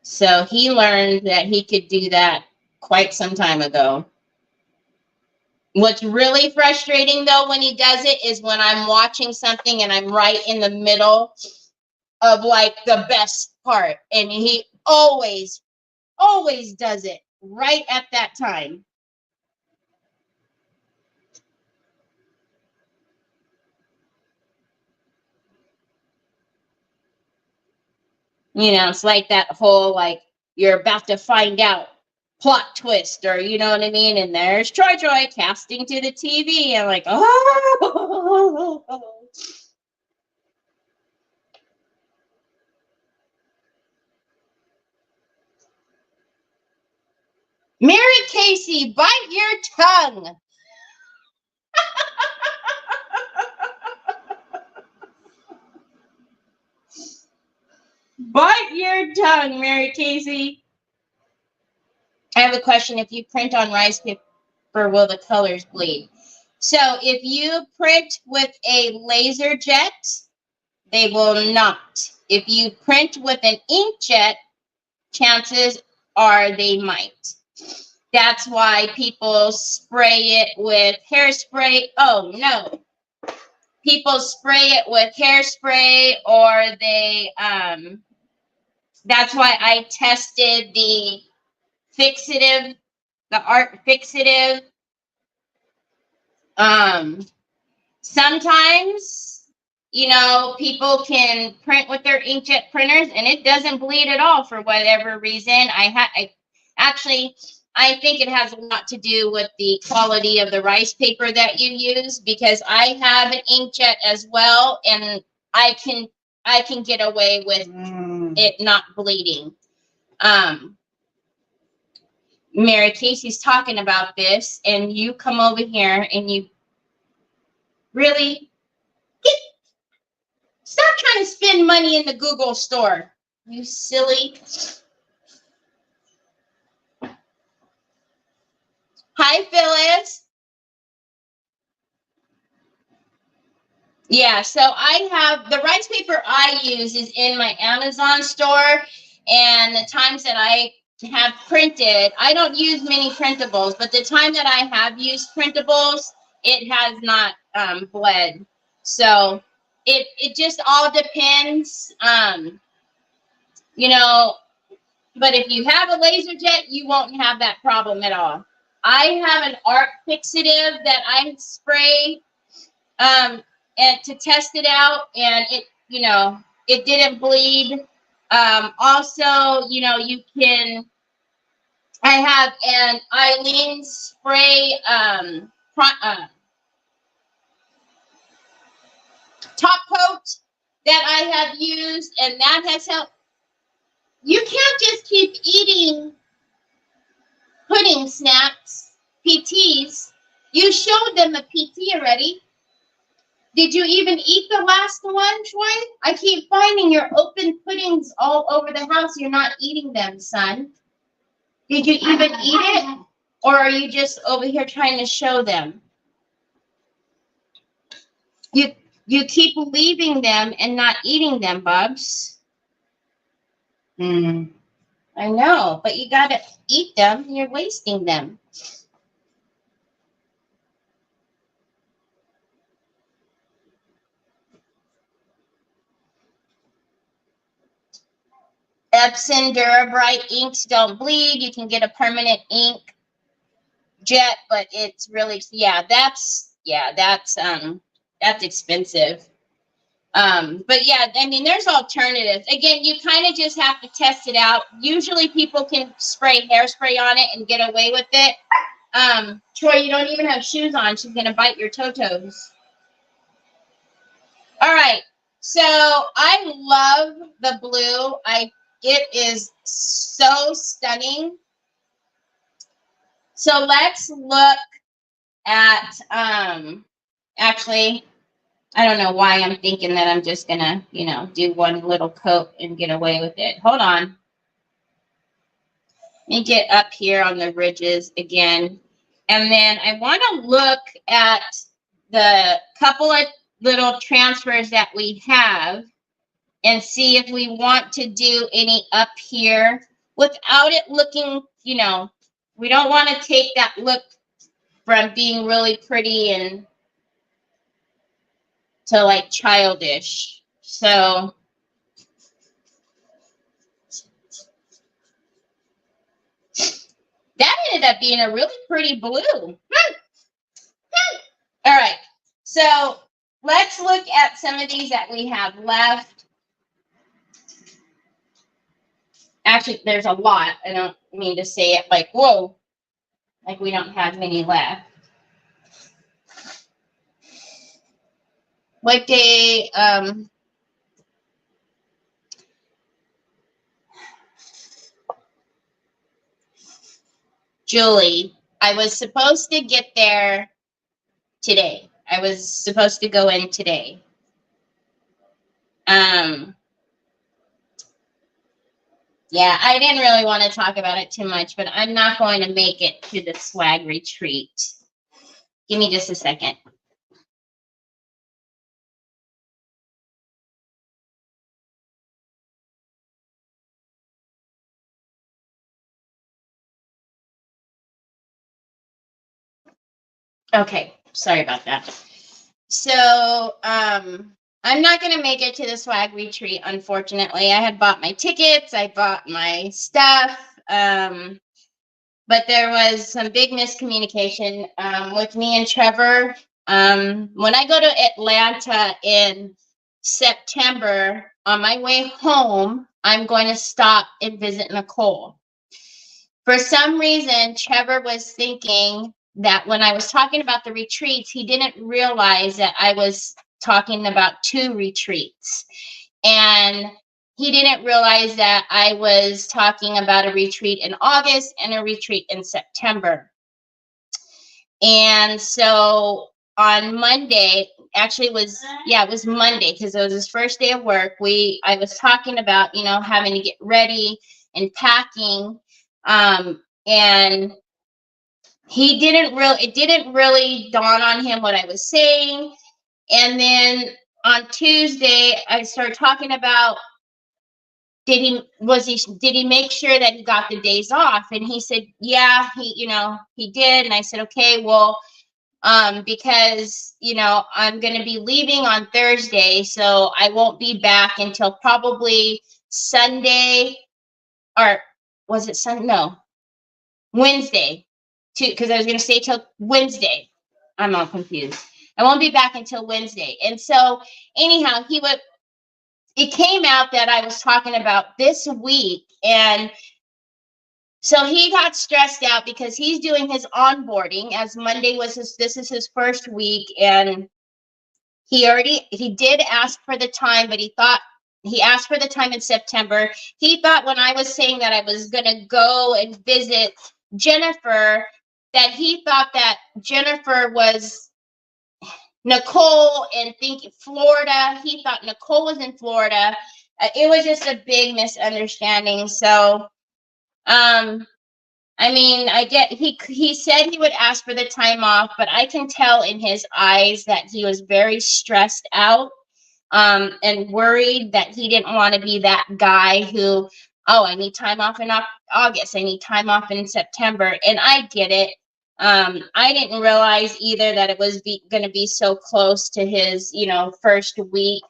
So he learned that he could do that quite some time ago. What's really frustrating though when he does it is when I'm watching something and I'm right in the middle of like the best part, and he always does it right at that time. You know, it's like that whole like you're about to find out plot twist, or you know what I mean? And there's Troy casting to the TV. I'm like, oh. Mary Casey, bite your tongue. Bite your tongue, Mary Casey. I have a question. If you print on rice paper, will the colors bleed? So if you print with a laser jet, they will not. If you print with an inkjet, chances are they might. That's why people spray it with hairspray. Oh, no. People spray it with hairspray, or they, that's why I tested the fixative, the art fixative. Sometimes, you know, people can print with their inkjet printers and it doesn't bleed at all for whatever reason. I think it has a lot to do with the quality of the rice paper that you use, because I have an inkjet as well, and I can get away with it not bleeding. Mary Casey's talking about this, and you come over here and you really stop trying to spend money in the Google store, you silly. Hi, Phyllis. Yeah, so I have the rice paper I use is in my Amazon store, and the times that I have printed, I don't use many printables, but the time that I have used printables, it has not bled. So it just all depends, you know, but if you have a laser jet, you won't have that problem at all. I have an art fixative that I spray and to test it out, and it, you know, it didn't bleed. Also, you know, you can, I have an Eileen spray top coat that I have used, and that has helped. You can't just keep eating pudding snacks, PTs. You showed them a PT already. Did you even eat the last one, Troy? I keep finding your open puddings all over the house. You're not eating them, son. Did you even eat it? Or are you just over here trying to show them? You keep leaving them and not eating them, Bubs. I know, but you gotta eat them. You're wasting them. Epson Durabright inks don't bleed. You can get a permanent ink jet, but it's really, that's expensive. But yeah, I mean, there's alternatives. Again, you kind of just have to test it out. Usually people can spray hairspray on it and get away with it. Troy, you don't even have shoes on. She's gonna bite your toe-toes. All right, so I love the blue. It is so stunning. So let's look at, actually, I don't know why I'm thinking that I'm just gonna, you know, do one little coat and get away with it. Hold on. Let me get up here on the ridges again. And then I want to look at the couple of little transfers that we have and see if we want to do any up here without it looking, you know, we don't want to take that look from being really pretty and to like childish. So that ended up being a really pretty blue. All right, so let's look at some of these that we have left. Actually, there's a lot. I don't mean to say it like, whoa, like we don't have many left. What day, Julie, I was supposed to get there today. I was supposed to go in today. Yeah, I didn't really want to talk about it too much, but I'm not going to make it to the swag retreat. Give me just a second. Okay, sorry about that. So, I'm not going to make it to the swag retreat, unfortunately. I had bought my tickets, I bought my stuff, but there was some big miscommunication with me and Trevor. When I go to Atlanta in September, on my way home, I'm going to stop and visit Nicole. For some reason, Trevor was thinking that when I was talking about the retreats, he didn't realize that I was talking about 2 retreats. And he didn't realize that I was talking about a retreat in August and a retreat in September. And so on Monday, actually it was Monday because it was his first day of work. I was talking about, having to get ready and packing. And it didn't really dawn on him what I was saying. And then on Tuesday, I started talking about, did he make sure that he got the days off? And he said, yeah, he did. And I said, okay, well, because, I'm going to be leaving on Thursday, so I won't be back until probably Sunday, or was it Sunday? No, Wednesday, because I was going to stay till Wednesday. I'm all confused. I won't be back until Wednesday. And so anyhow, it came out that I was talking about this week. And so he got stressed out because he's doing his onboarding, as Monday this is his first week. And he did ask for the time, but he asked for the time in September. He thought when I was saying that I was going to go and visit Jennifer, that he thought that Jennifer was Nicole and Florida. He thought Nicole was in Florida. It was just a big misunderstanding. So, he said he would ask for the time off, but I can tell in his eyes that he was very stressed out, and worried that he didn't want to be that guy who, I need time off in August. I need time off in September. And I get it. I didn't realize either that it was going to be so close to his, first week,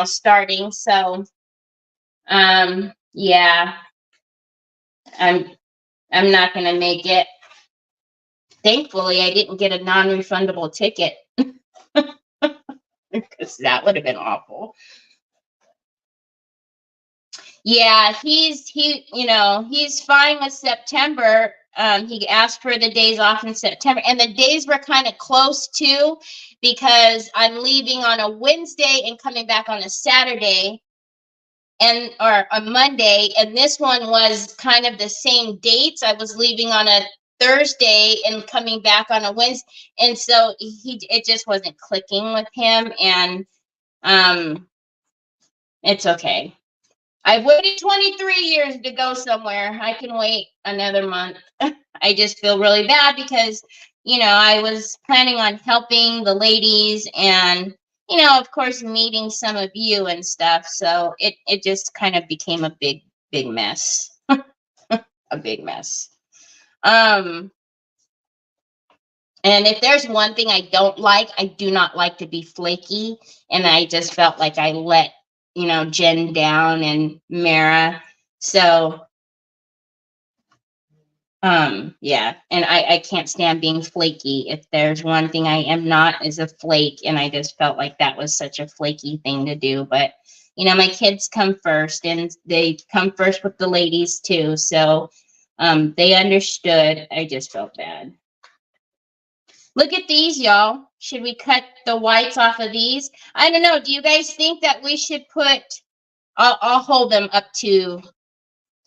starting. So, yeah, I'm not going to make it. Thankfully, I didn't get a non-refundable ticket because that would have been awful. Yeah, he's fine with September. He asked for the days off in September, and the days were kind of close too, because I'm leaving on a Wednesday and coming back on a Saturday, or a Monday, and this one was kind of the same dates. I was leaving on a Thursday and coming back on a Wednesday, and so it just wasn't clicking with him, and it's okay. I've waited 23 years to go somewhere. I can wait another month. I just feel really bad because, I was planning on helping the ladies and, of course, meeting some of you and stuff. So it just kind of became a big, big mess. A big mess. And if there's one thing I don't like, I do not like to be flaky. And I just felt like I let, you know, Jen down and Mara. So, yeah. And I can't stand being flaky. If there's one thing I am not is a flake. And I just felt like that was such a flaky thing to do. But, you know, my kids come first and they come first with the ladies too. So, they understood. I just felt bad. Look at these, y'all. Should we cut the whites off of these? I don't know. Do you guys think that we should put, I'll hold them up to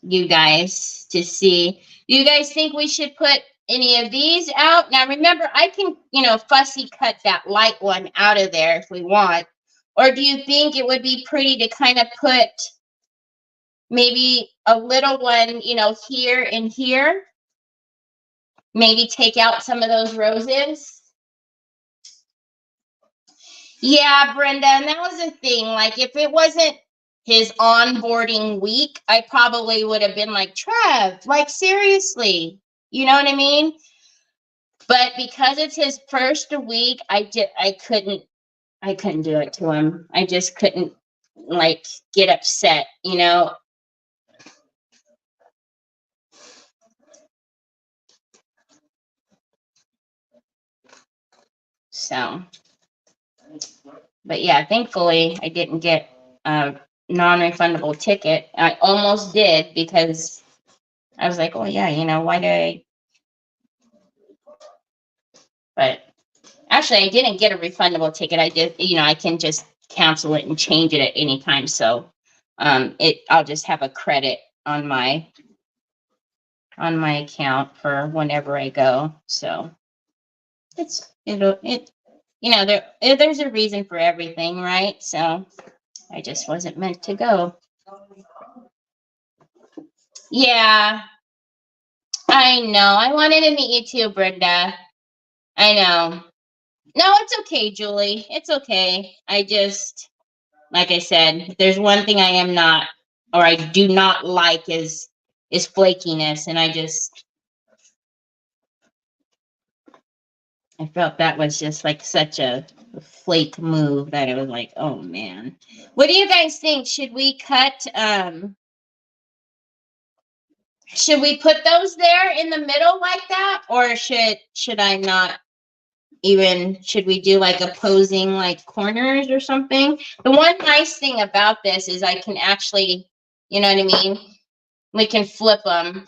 you guys to see. Do you guys think we should put any of these out? Now, remember, I can, you know, fussy cut that light one out of there if we want. Or do you think it would be pretty to kind of put maybe a little one, you know, here and here? Maybe take out some of those roses? Yeah, Brenda, and that was the thing. Like, if it wasn't his onboarding week, I probably would have been like, Trev, like, seriously, you know what I mean? But because it's his first week, I couldn't do it to him. I just couldn't, like, get upset, you know? So, but yeah, thankfully I didn't get a non-refundable ticket. I almost did because I was like, oh yeah, you know, why did I? But actually, I didn't get a refundable ticket. I did, you know, I can just cancel it and change it at any time. So, I'll just have a credit on my account for whenever I go. So you know, there's a reason for everything, right? So I just wasn't meant to go. Yeah, I know. I wanted to meet you too, Brenda. I know. No, it's okay, Julie. It's okay. I just, like I said, if there's one thing I am not, or I do not like is flakiness. And I felt that was just like such a flake move that it was like, oh man. What do you guys think? Should we cut, should we put those there in the middle like that? Or should I not even, should we do like opposing like corners or something? The one nice thing about this is I can actually, you know what I mean? We can flip them.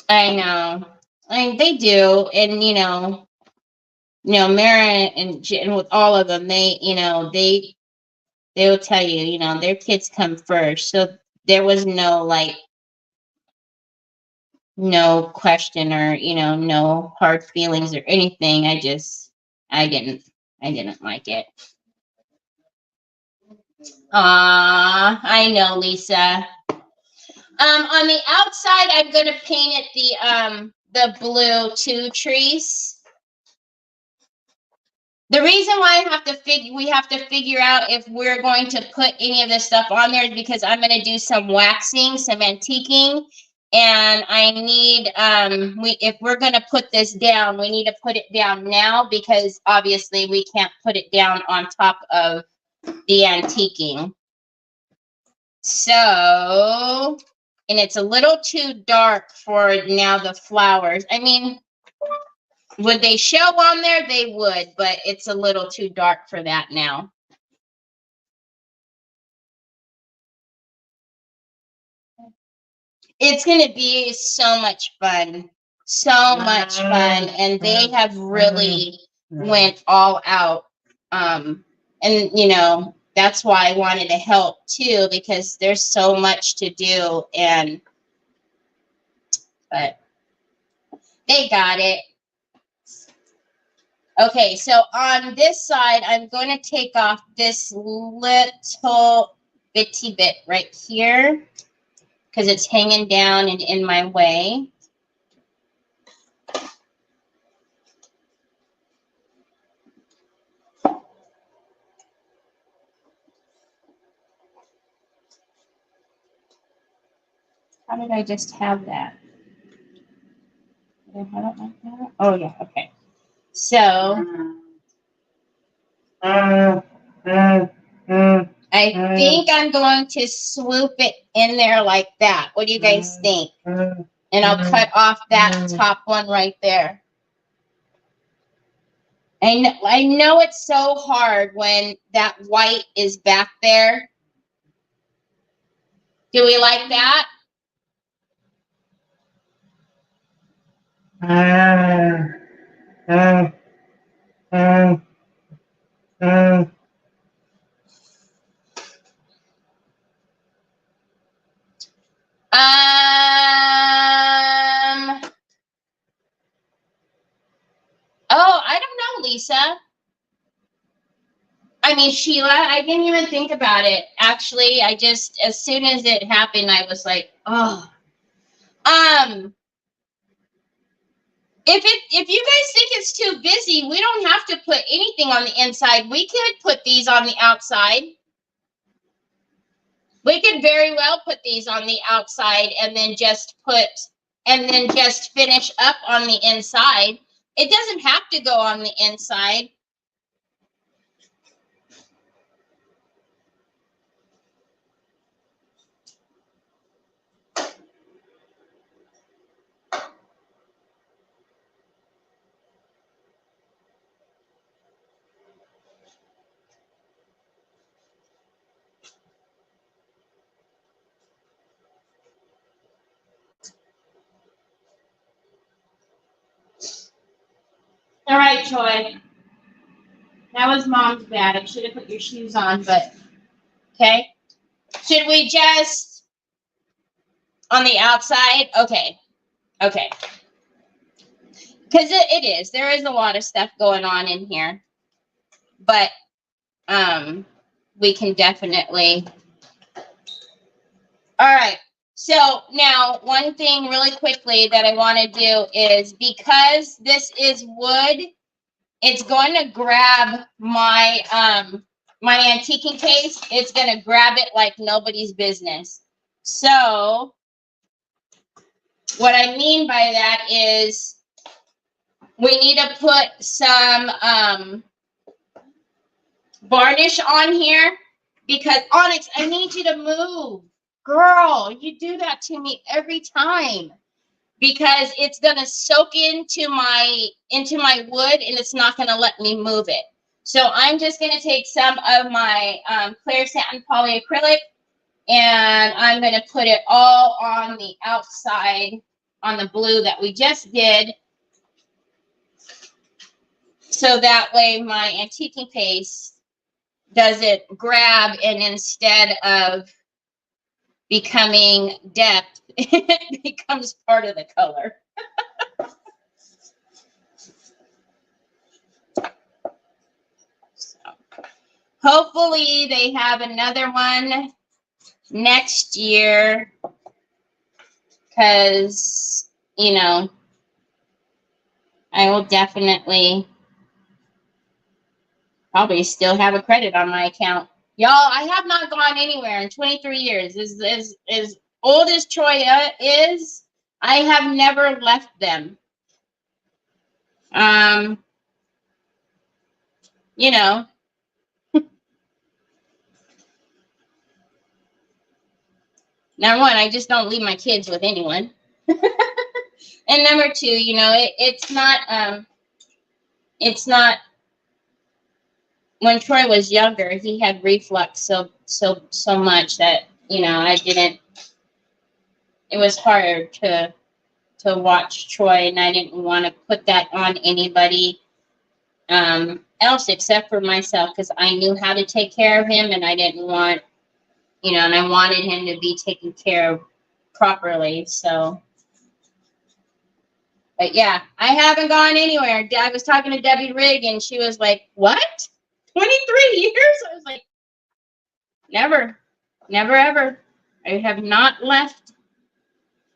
I know. I mean, they do. And, you know, Mara and with all of them, they, you know, they will tell you, you know, their kids come first. So there was no like, no question or, you know, no hard feelings or anything. I didn't like it. I know, Lisa. On the outside, I'm gonna paint it the blue two trees. The reason why we have to figure out if we're going to put any of this stuff on there is because I'm going to do some waxing, some antiquing, and I need if we're going to put this down, we need to put it down now because obviously we can't put it down on top of the antiquing. So, and it's a little too dark for now the flowers. I mean, would they show on there? They would, but it's a little too dark for that now. It's going to be so much fun. So much fun. And they have really went all out. And, you know, that's why I wanted to help too, because there's so much to do. But they got it. Okay, so on this side, I'm going to take off this little bitty bit right here because it's hanging down and in my way. How did I just have that? I have it like that? Oh, yeah, okay. So, I think I'm going to swoop it in there like that. What do you guys think? And I'll cut off that top one right there. I know it's so hard when that white is back there. Do we like that? Oh, I don't know, Lisa. I mean, Sheila, I didn't even think about it. Actually, I just, as soon as it happened, I was like, oh. If you guys think it's too busy, we don't have to put anything on the inside. We could put these on the outside. We could very well put these on the outside and then just finish up on the inside. It doesn't have to go on the inside. All right, Troy. That was Mom's bad. I should have put your shoes on, but okay. Should we just on the outside? Okay. Okay. Because it is. There is a lot of stuff going on in here. But we can definitely. All right. So now one thing really quickly that I want to do is, because this is wood, it's going to grab my my antiquing case. It's going to grab it like nobody's business. So what I mean by that is we need to put some varnish on here, because Onyx, I need you to move. Girl, you do that to me every time, because it's gonna soak into my wood and it's not gonna let me move it. So I'm just gonna take some of my clear satin polyacrylic and I'm gonna put it all on the outside on the blue that we just did. So that way my antiquing paste doesn't grab, and instead of becoming depth, it becomes part of the color. So, hopefully they have another one next year, because, you know, I will definitely probably still have a credit on my account. Y'all, I have not gone anywhere in 23 years. As old as Troy is, I have never left them. You know. Number one, I just don't leave my kids with anyone. And number two, you know, it's not, when Troy was younger, he had reflux so much that, you know, it was hard to watch Troy, and I didn't want to put that on anybody else except for myself, because I knew how to take care of him, and I didn't want, you know, and I wanted him to be taken care of properly. So, but yeah, I haven't gone anywhere. I was talking to Debbie Rigg, and she was like, what? 23 years? I was like, never, never, ever. I have not left.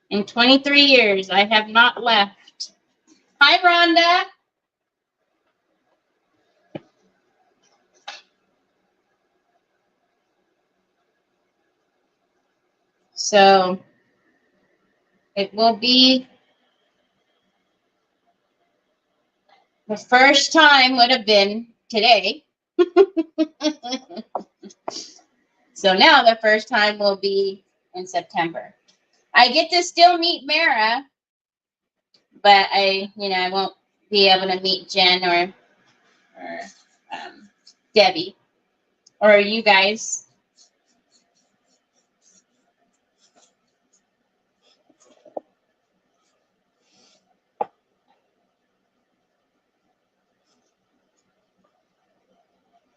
In 23 years, I have not left. Hi, Rhonda. So it will be The first time would have been today. So now the first time will be in September. I get to still meet Mara, but I won't be able to meet Jen or Debbie or you guys.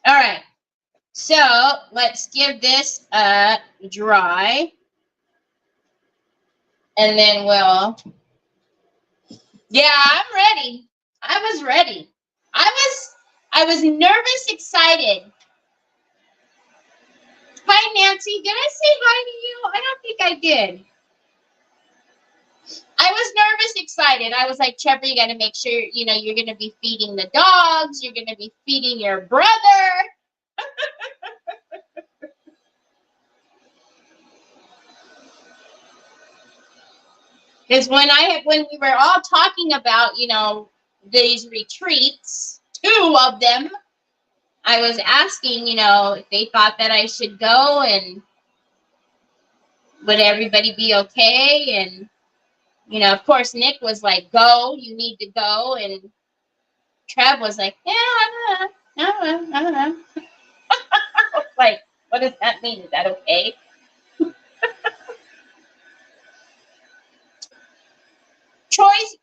All right, so let's give this a dry, and then we'll. Yeah, I'm ready. I was ready. I was nervous, excited. Hi, Nancy. Did I say hi to you? I don't think I did. I was nervous, excited. I was like, Trevor, you got to make sure, you're going to be feeding the dogs. You're going to be feeding your brother. Because when we were all talking about, these retreats, 2 of them, I was asking, if they thought that I should go and would everybody be okay? And, of course, Nick was like, go, you need to go. And Trev was like, yeah, I don't know. Like, what does that mean? Is that okay? Troy's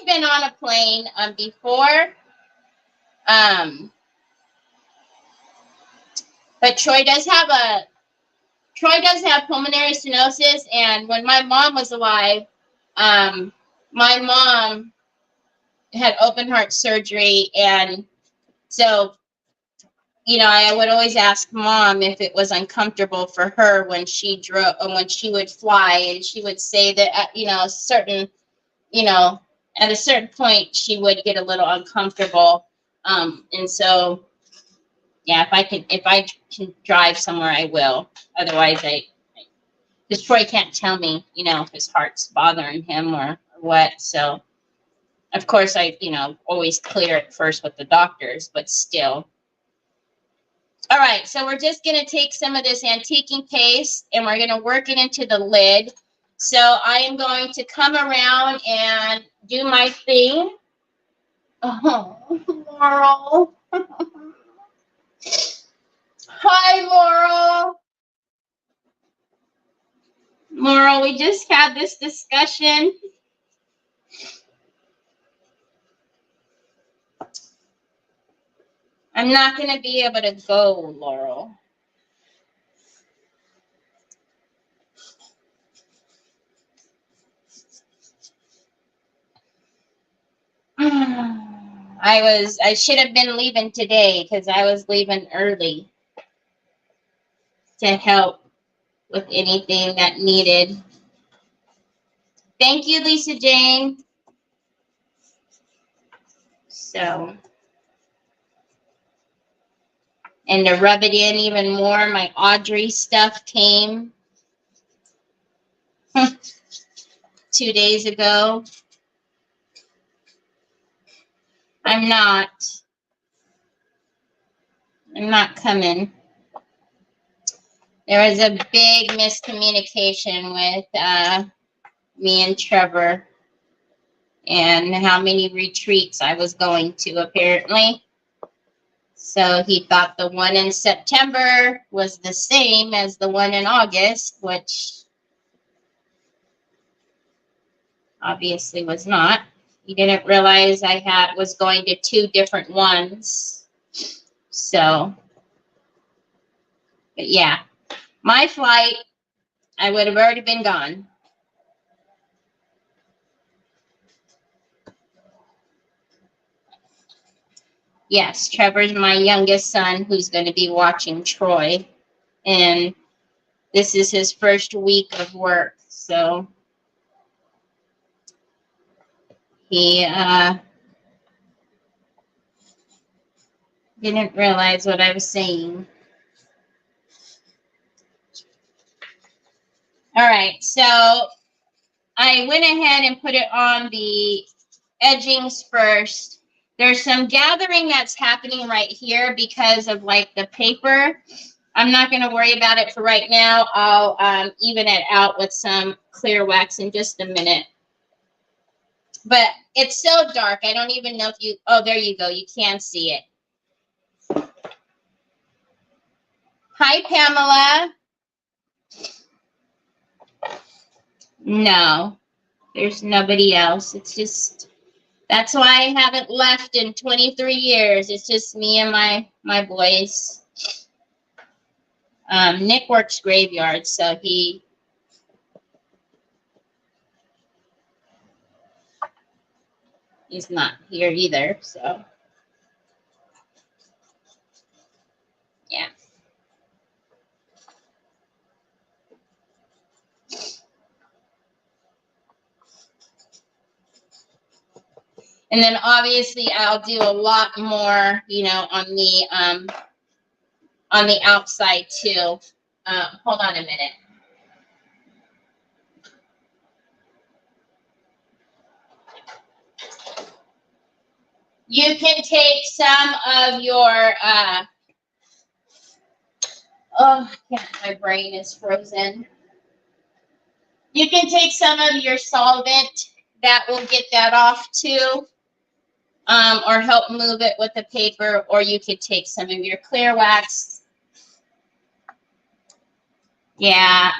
been on a plane before. But Troy does have pulmonary stenosis, and when my mom was alive, my mom had open heart surgery, and so I would always ask Mom if it was uncomfortable for her when she drove, when she would fly, and she would say that at a certain point she would get a little uncomfortable, and so yeah, if I can drive somewhere, I will. Otherwise, because Troy can't tell me, if his heart's bothering him or what. So, of course, I, always clear it first with the doctors, but still. All right, so we're just going to take some of this antiquing paste and we're going to work it into the lid. So I am going to come around and do my thing. Oh, Laurel. Hi, Laurel. Laurel, we just had this discussion. I'm not going to be able to go, Laurel. I should have been leaving today because I was leaving early to help with anything that needed. Thank you, Lisa Jane. So, and to rub it in even more, my Audrey stuff came 2 days ago. I'm not coming. There was a big miscommunication with me and Trevor and how many retreats I was going to, apparently. So he thought the one in September was the same as the one in August, which obviously was not. He didn't realize I was going to 2 different ones. So, but yeah, my flight, I would have already been gone. Yes, Trevor's my youngest son who's going to be watching Troy. And this is his first week of work. So he didn't realize what I was saying. All right, so I went ahead and put it on the edgings first. There's some gathering that's happening right here because of like the paper. I'm not going to worry about it for right now. I'll even it out with some clear wax in just a minute. But it's so dark. I don't even know if you, oh, there you go. You can see it. Hi, Pamela. No, there's nobody else. It's just, that's why I haven't left in 23 years. It's just me and my boys. Nick works graveyard, so he's not here either, so yeah. And then obviously I'll do a lot more, you know, on the outside too. Hold on a minute. You can take some of your oh, yeah, my brain is frozen. You can take some of your solvent that will get that off too. Or help move it with the paper, or you could take some of your clear wax. Yeah,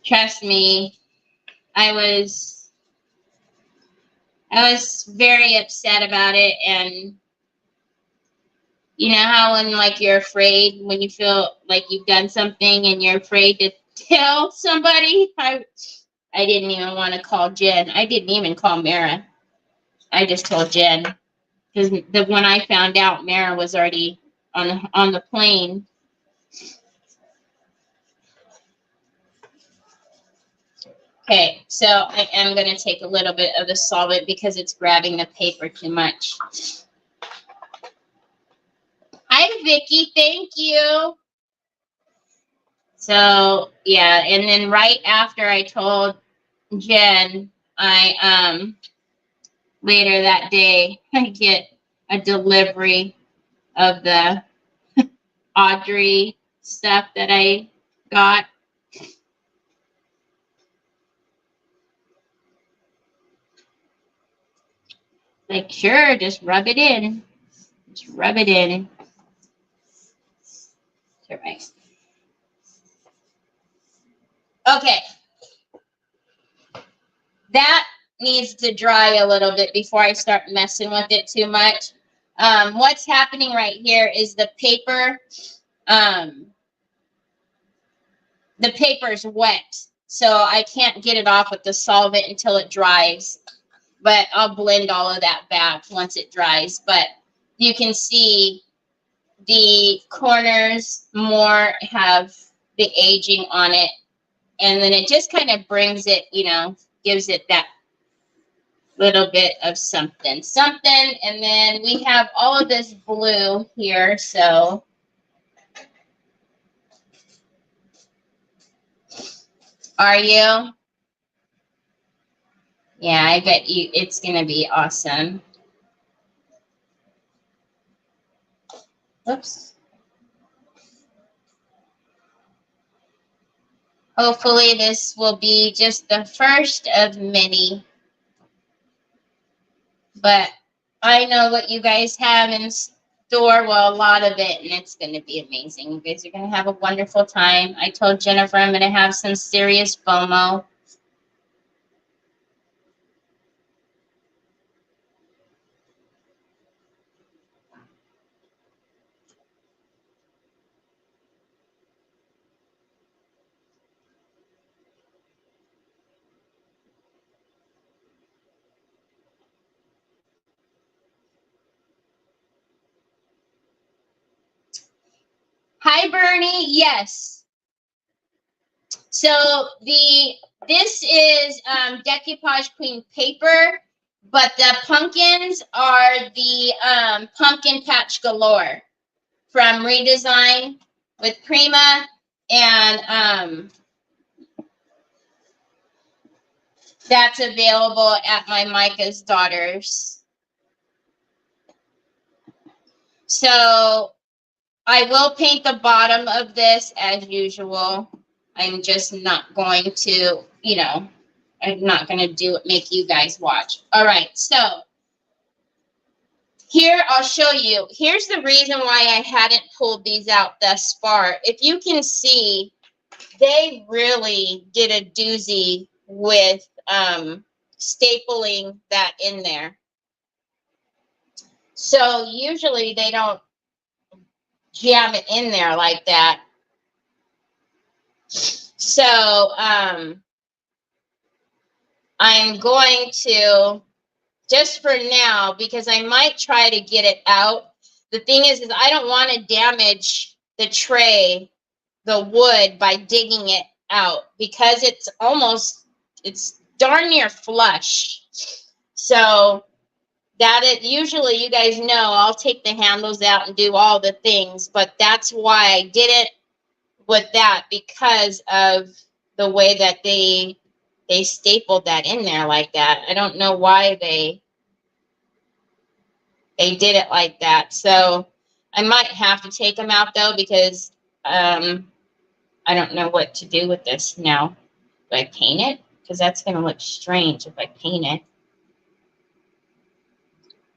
trust me, I was very upset about it. And you know how when like you're afraid, when you feel like you've done something and you're afraid to tell somebody? I didn't even want to call Jen. I didn't even call Mara. I just told Jen, because when I found out, Mara was already on the plane. Okay, so I am going to take a little bit of the solvent because it's grabbing the paper too much. Hi, Vicky. Thank you. So, yeah, and then right after I told Jen, later that day, I get a delivery of the Audrey stuff that I got. Like, sure, just rub it in. Just rub it in. All right. Okay. That needs to dry a little bit before I start messing with it too much. What's happening right here is the paper. The paper's wet, so I can't get it off with the solvent until it dries. But I'll blend all of that back once it dries. But you can see the corners more have the aging on it. And then it just kind of brings it, you know, gives it that little bit of something. And then we have all of this blue here. So are you? Yeah, I bet you it's going to be awesome. Oops. Hopefully this will be just the first of many. But I know what you guys have in store. Well, a lot of it, and it's going to be amazing. You guys are going to have a wonderful time. I told Jennifer I'm going to have some serious FOMO. Hi, Bernie. Yes. So this is decoupage queen paper, but the pumpkins are the pumpkin patch galore from Redesign with Prima, and That's available at my Micah's Daughters. So I will paint the bottom of this as usual. I'm just not going to, you know, I'm not going to make you guys watch. All right, so here I'll show you. Here's the reason why I hadn't pulled these out thus far. If you can see, they really did a doozy with stapling that in there. So usually they don't jam it in there like that. So I'm going to, just for now, because I might try to get it out. The thing is I don't want to damage the tray, the wood, by digging it out, because it's darn near flush. So that it usually, you guys know, I'll take the handles out and do all the things, but that's why I did it with that, because of the way that they stapled that in there like that. I don't know why they did it like that. So I might have to take them out though, because I don't know what to do with this now. Do I paint it? Because that's going to look strange if I paint it.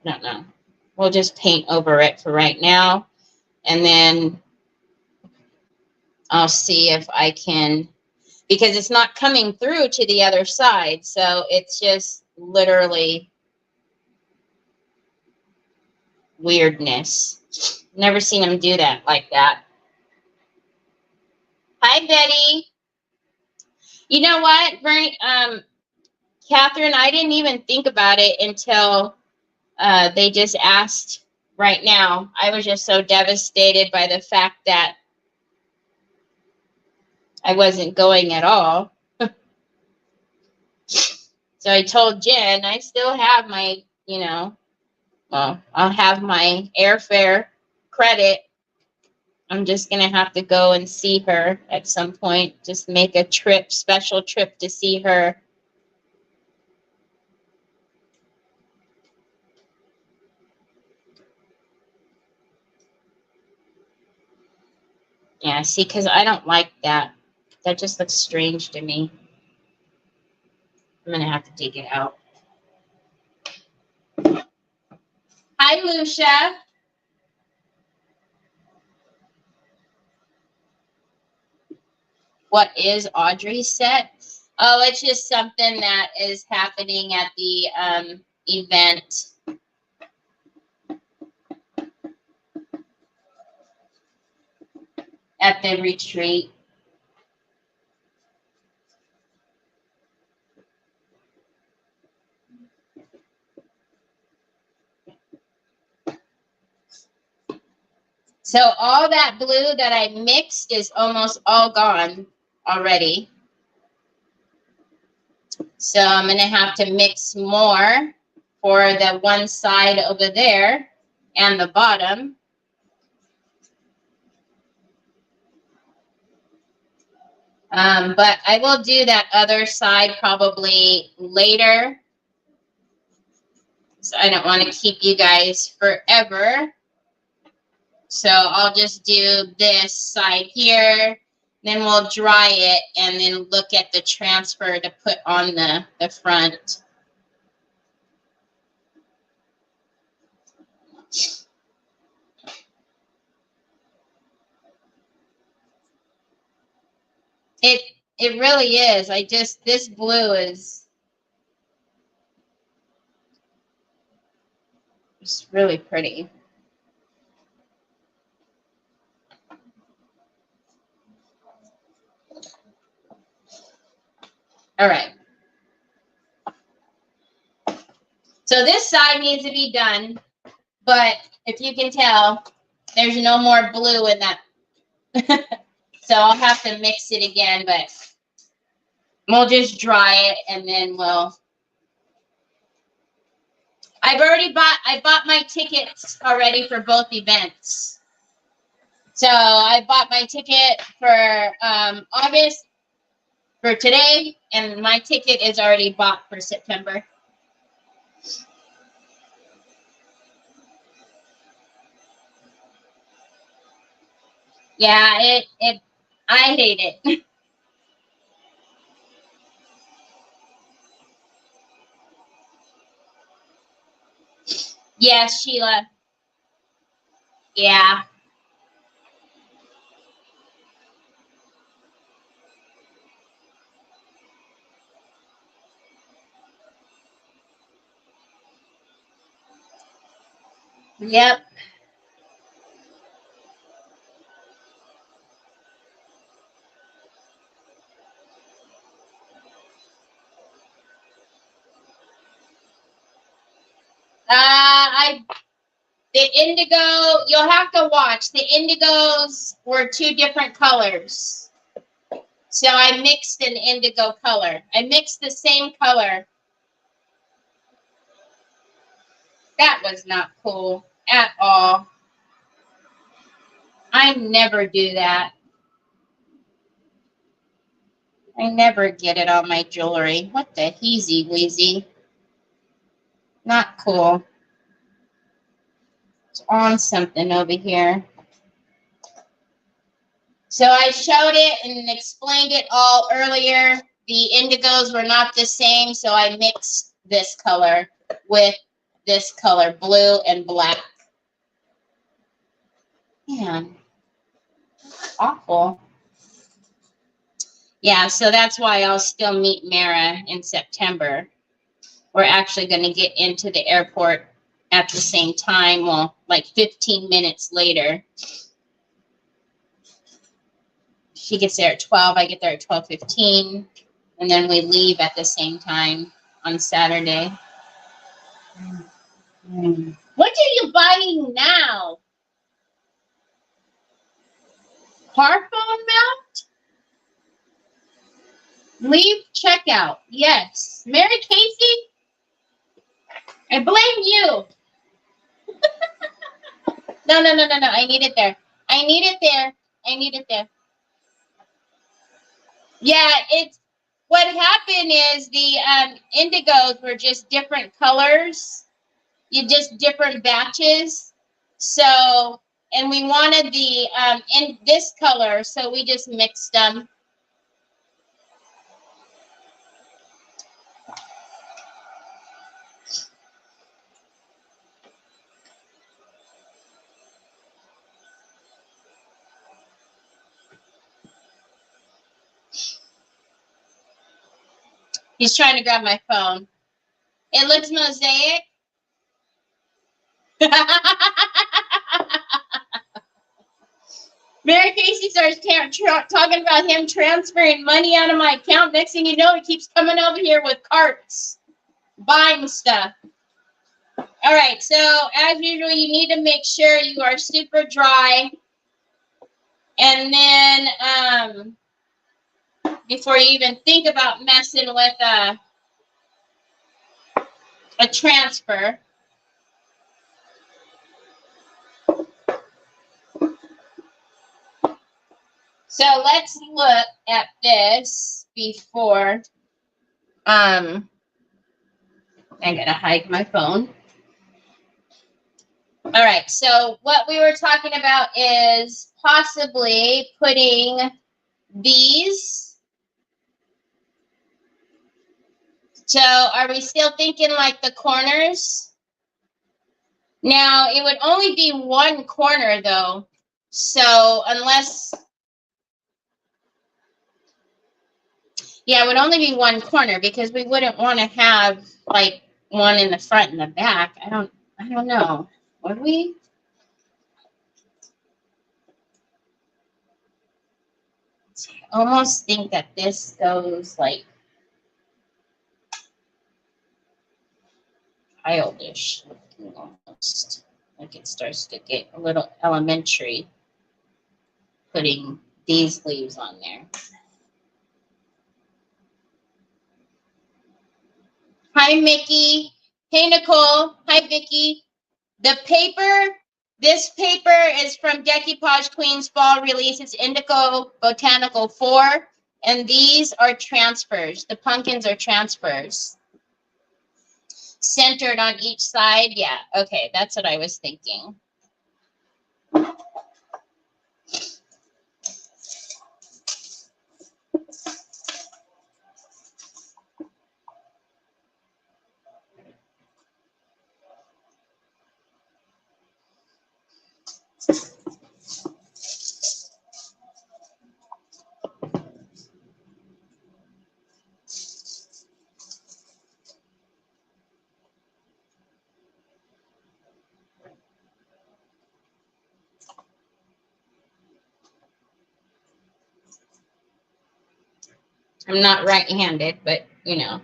I don't know. We'll just paint over it for right now. And then I'll see if I can, because it's not coming through to the other side. So it's just literally weirdness. Never seen them do that like that. Hi, Betty. You know what, Catherine, I didn't even think about it until they just asked right now. I was just so devastated by the fact that I wasn't going at all. So I told Jen, I still have my, you know, well, I'll have my airfare credit. I'm just going to have to go and see her at some point. Just make a trip, special trip to see her. Yeah, see, because I don't like that. That just looks strange to me. I'm going to have to dig it out. Hi, Lucia. What is Audrey's set? Oh, it's just something that is happening at the event. At the retreat. So all that blue that I mixed is almost all gone already. So I'm going to have to mix more for the one side over there and the bottom. But I will do that other side probably later. So I don't want to keep you guys forever. So I'll just do this side here. Then we'll dry it and then look at the transfer to put on the front. It really is. This blue is just really pretty. All right. So this side needs to be done, but if you can tell, there's no more blue in that. So I'll have to mix it again, but we'll just dry it and then I bought my tickets already for both events. So I bought my ticket for August for today, and my ticket is already bought for September. Yeah, I hate it. Yes, Sheila. Yeah. Yep. The indigo, you'll have to watch. The indigos were 2 different colors. So I mixed an indigo color. I mixed the same color. That was not cool at all. I never do that. I never get it on my jewelry. What the heezy weezy? Not cool. It's on something over here. So I showed it and explained it all earlier. The indigos were not the same, so I mixed this color with this color, blue and black. Man, awful. Yeah, so that's why I'll still meet Mara in September. We're actually going to get into the airport at the same time, well, like 15 minutes later. She gets there at 12, I get there at 12:15, and then we leave at the same time on Saturday. What are you buying now? Car phone mount? Leave checkout. Yes. Mary Casey? I blame you. No. I need it there. I need it there. I need it there. Yeah, it's what happened is the indigos were just different colors. You just different batches. So, and we wanted the in this color, so we just mixed them. He's trying to grab my phone. It looks mosaic. Mary Casey starts talking about him transferring money out of my account. Next thing you know, he keeps coming over here with carts, buying stuff. All right, so as usual, you need to make sure you are super dry. And then before you even think about messing with a transfer. So let's look at this before. I gotta hide my phone. All right, so what we were talking about is possibly putting these. So are we still thinking like the corners? Now, it would only be one corner though. So unless, yeah, it would only be one corner because we wouldn't want to have like one in the front and the back. I don't know. Would we? I almost think that this goes like childish, almost like it starts to get a little elementary. Putting these leaves on there. Hi, Mickey. Hey, Nicole. Hi, Vicky. The paper, this paper is from Decoupage Queen's fall release. It's Indigo Botanical 4. And these are transfers. The pumpkins are transfers. Centered on each side. Yeah, okay, that's what I was thinking. I'm not right-handed, but you know.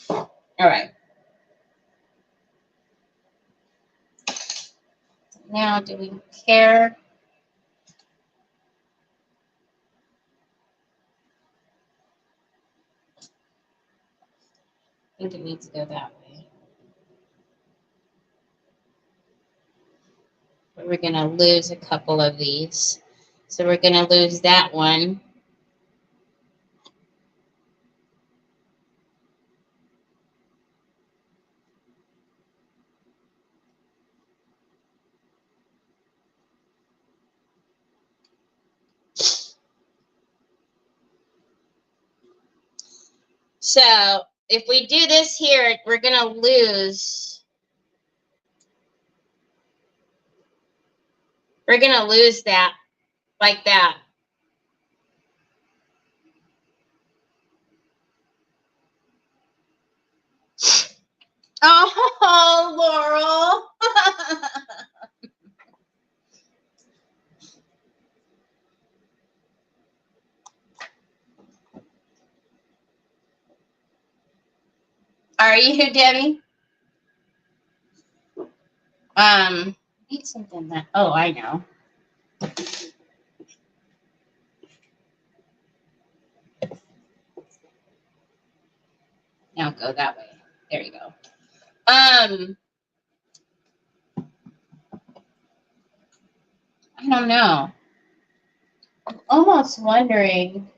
All right. Now, do we care? I think it needs to go that way. But we're going to lose a couple of these. So we're going to lose that one. So if we do this here, we're going to lose. We're going to lose that like that. Oh, Laurel. Are you, Debbie? Need something that, oh, I know. Now go that way. There you go. I don't know. I'm almost wondering.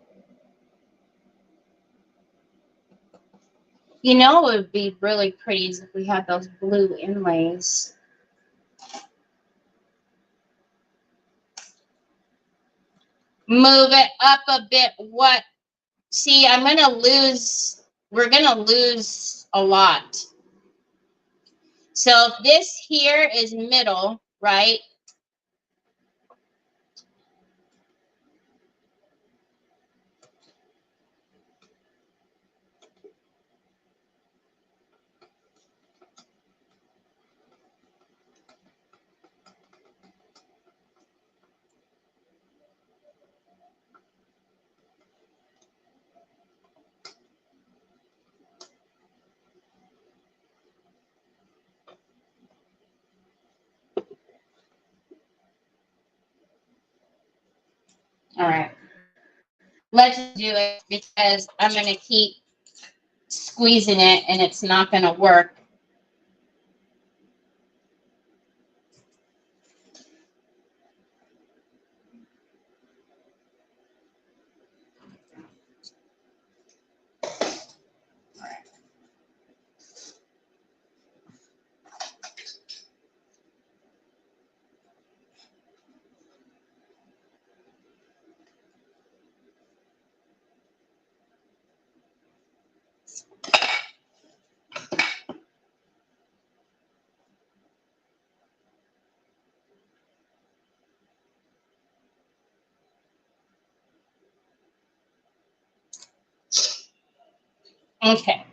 You know, it would be really pretty if we had those blue inlays. Move it up a bit. What? See, I'm going to lose. We're going to lose a lot. So if this here is middle, right? All right. Let's do it because I'm going to keep squeezing it and it's not going to work. Okay.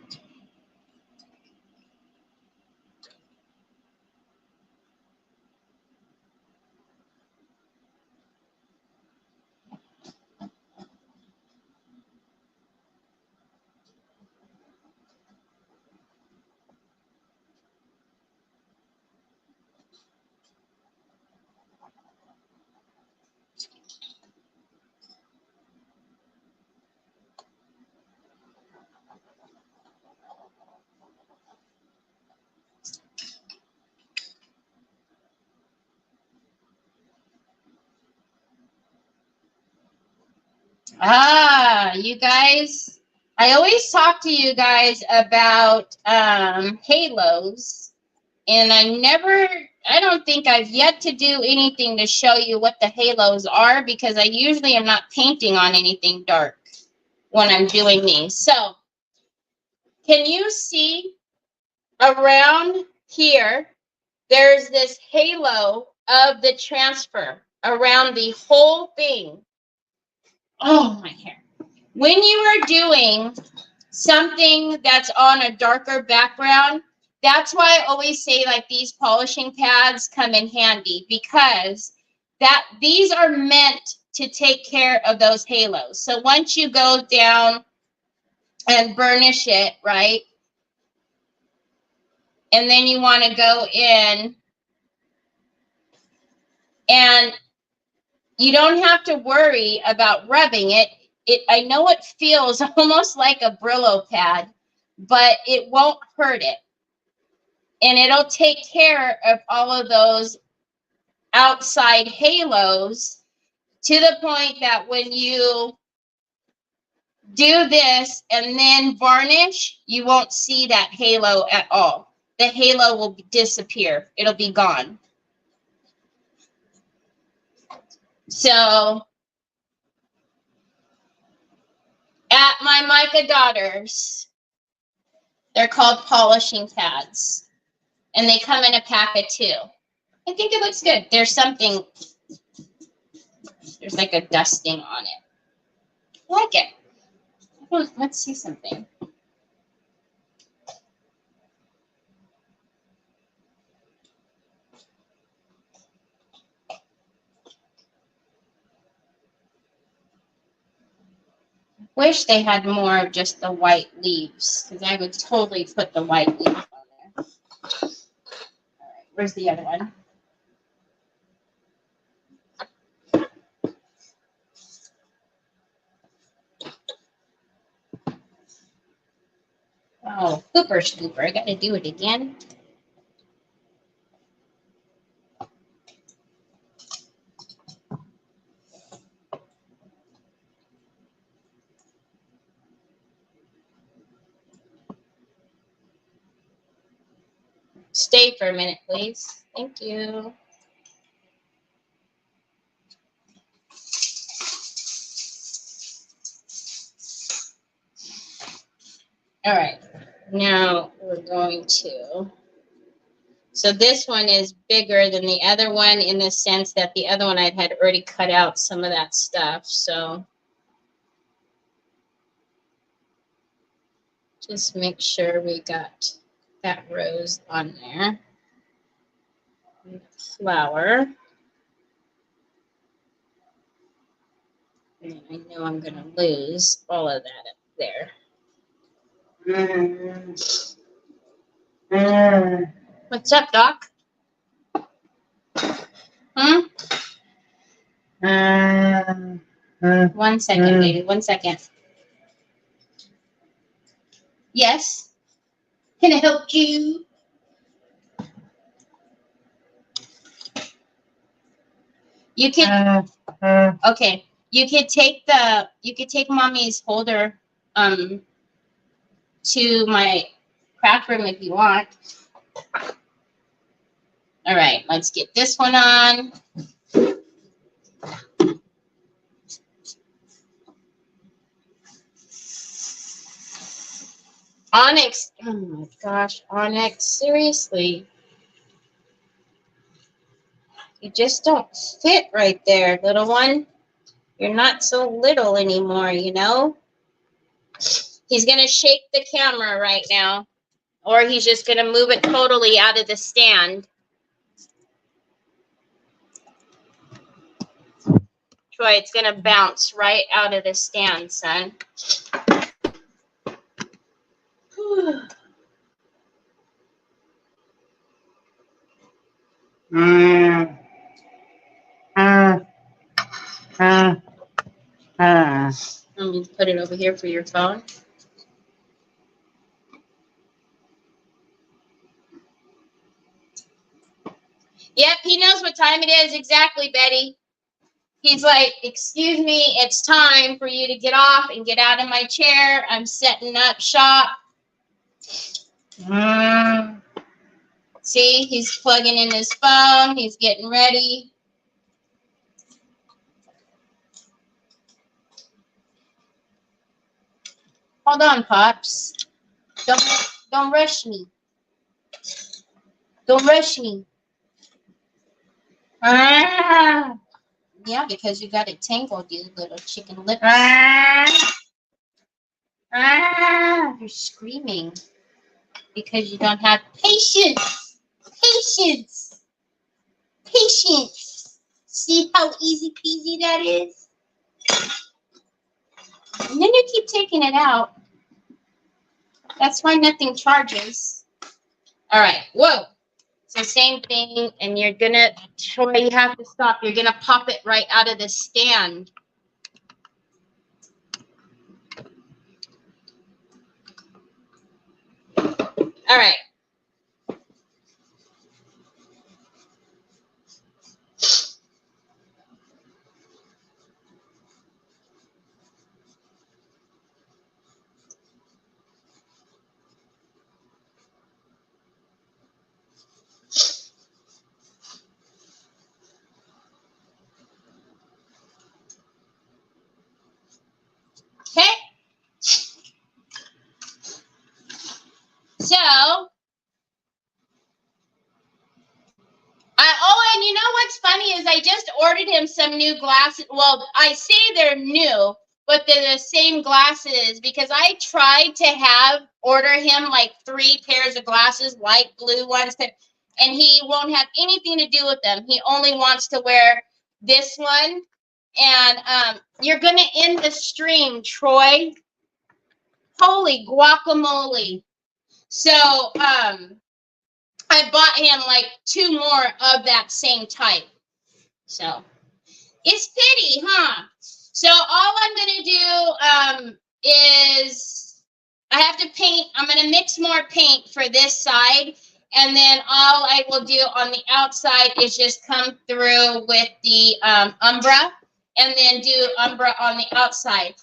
You guys, I always talk to you guys about halos, and I don't think I've yet to do anything to show you what the halos are, because I usually am not painting on anything dark when I'm doing these. So, can you see around here, there's this halo of the transfer around the whole thing. Oh, my hair. When you are doing something that's on a darker background, that's why I always say like these polishing pads come in handy, because these are meant to take care of those halos. So once you go down and burnish it, right? And then you want to go in, and you don't have to worry about rubbing it. I know it feels almost like a Brillo pad, but it won't hurt it. And it'll take care of all of those outside halos, to the point that when you do this and then varnish, you won't see that halo at all. The halo will disappear. It'll be gone. So at my Mica Daughters, they're called polishing pads, and they come in a pack of 2. I think it looks good. There's like a dusting on it. I like it. Let's see something. Wish they had more of just the white leaves, because I would totally put the white leaves on there. All right, where's the other one? Oh, Hooper Scooper. I got to do it again. Stay for a minute, please. Thank you. All right. Now we're going to... So this one is bigger than the other one, in the sense that the other one I had already cut out some of that stuff. So just make sure we got that rose on there. And the flower. And I know I'm going to lose all of that up there. What's up, Doc? Hmm? 1 second, baby. 1 second. Yes? Can I help you? You can... okay. You could take mommy's holder to my craft room if you want. All right, let's get this one on. Onyx, oh my gosh, Onyx, seriously. You just don't fit right there, little one. You're not so little anymore, you know? He's going to shake the camera right now, or he's just going to move it totally out of the stand. Troy, it's going to bounce right out of the stand, son. Let me put it over here for your phone. Yep, he knows what time it is exactly, Betty. He's like, excuse me, it's time for you to get off and get out of my chair. I'm setting up shop. See, he's plugging in his phone. He's getting ready. Hold on, Pops. Don't rush me. Don't rush me. Ah. Yeah, because you got it tangled, you little chicken lips. Ah. Ah. You're screaming because you don't have patience. Patience. Patience. See how easy peasy that is? And then you keep taking it out. That's why nothing charges. All right. Whoa. So same thing, and you're gonna, Troy, you have to stop. You're gonna pop it right out of the stand. All right. Okay. So, and you know what's funny is I just ordered him some new glasses. Well, I say they're new, but they're the same glasses because I tried to order him like 3 pairs of glasses, white, blue ones, and he won't have anything to do with them. He only wants to wear this one. And you're going to end the stream, Troy. Holy guacamole. So, I bought him like 2 more of that same type. So, it's pity, huh? So, all I'm going to do is I have to paint. I'm going to mix more paint for this side. And then all I will do on the outside is just come through with the umbra. And then do umbra on the outside.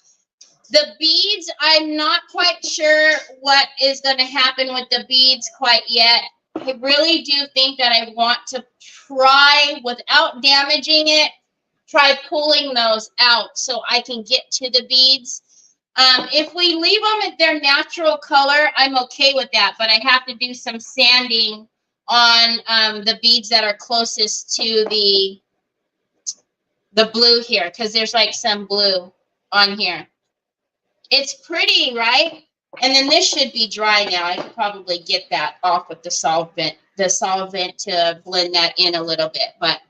The beads, I'm not quite sure what is going to happen with the beads quite yet. I really do think that I want to try, without damaging it, try pulling those out so I can get to the beads. If we leave them at their natural color, I'm okay with that, but I have to do some sanding on the beads that are closest to the blue here, because there's like some blue on here. It's pretty, right? And then this should be dry now. I could probably get that off with the solvent to blend that in a little bit. But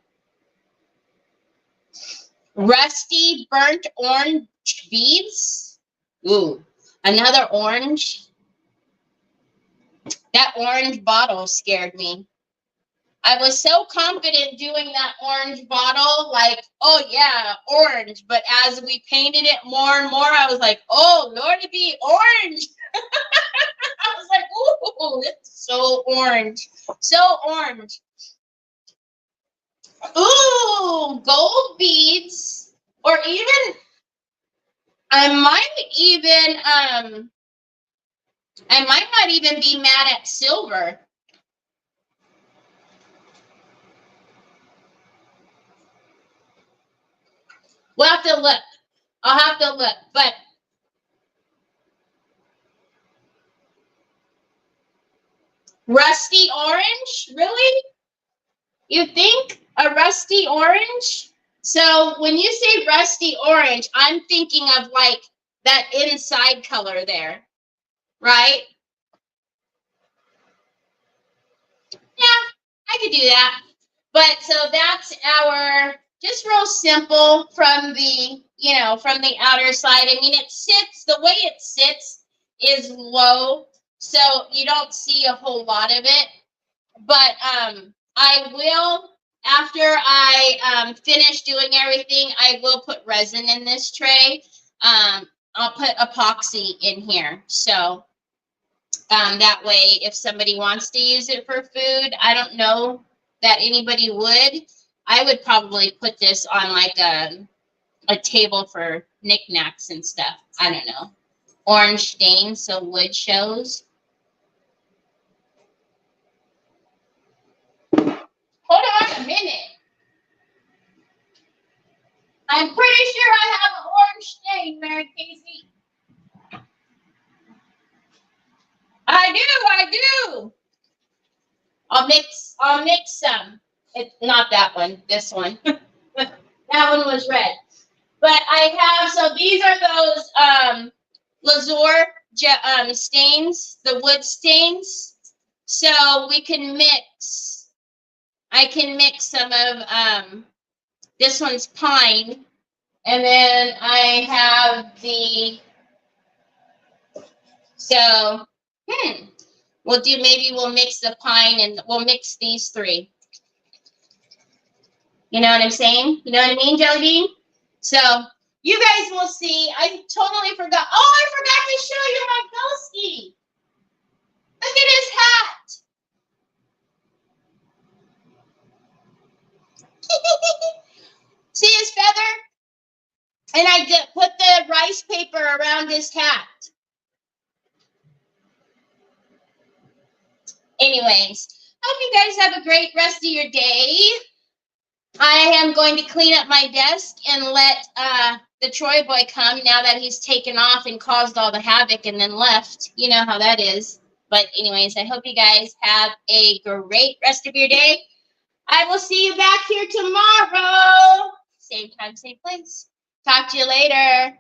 rusty burnt orange beads. Ooh, another orange. That orange bottle scared me. I was so confident doing that orange bottle, like, oh yeah, orange. But as we painted it more and more, I was like, oh, Lord, it be orange. I was like, ooh, it's so orange. So orange. Ooh, gold beads. Or even, I might not even be mad at silver. We'll have to look. I'll have to look. But rusty orange? Really? You think a rusty orange? So when you say rusty orange, I'm thinking of like that inside color there, right? Yeah, I could do that. But so that's our, just real simple from the, from the outer side. I mean, the way it sits is low, so you don't see a whole lot of it. But I will, after I finish doing everything, I will put resin in this tray. I'll put epoxy in here. So that way, if somebody wants to use it for food, I don't know that anybody would. I would probably put this on like a table for knickknacks and stuff. I don't know. Orange stain so wood shows. Hold on a minute. I'm pretty sure I have an orange stain, Mary Casey. I do. I'll mix some. It's not that one, this one. That one was red. But I have, so these are those Lazur stains, the wood stains. So we can mix, I can mix some of, this one's pine. And then I have the, so, maybe we'll mix the pine and we'll mix these three. You know what I'm saying? You know what I mean, Jelly Bean? So you guys will see. I totally forgot. Oh, I forgot to show you my ghostie. Look at his hat. See his feather? And I did put the rice paper around his hat. Anyways, hope you guys have a great rest of your day. I am going to clean up my desk and let the Troy boy come now that he's taken off and caused all the havoc and then left. You know how that is. But anyways, I hope you guys have a great rest of your day. I will see you back here tomorrow. Same time, same place. Talk to you later.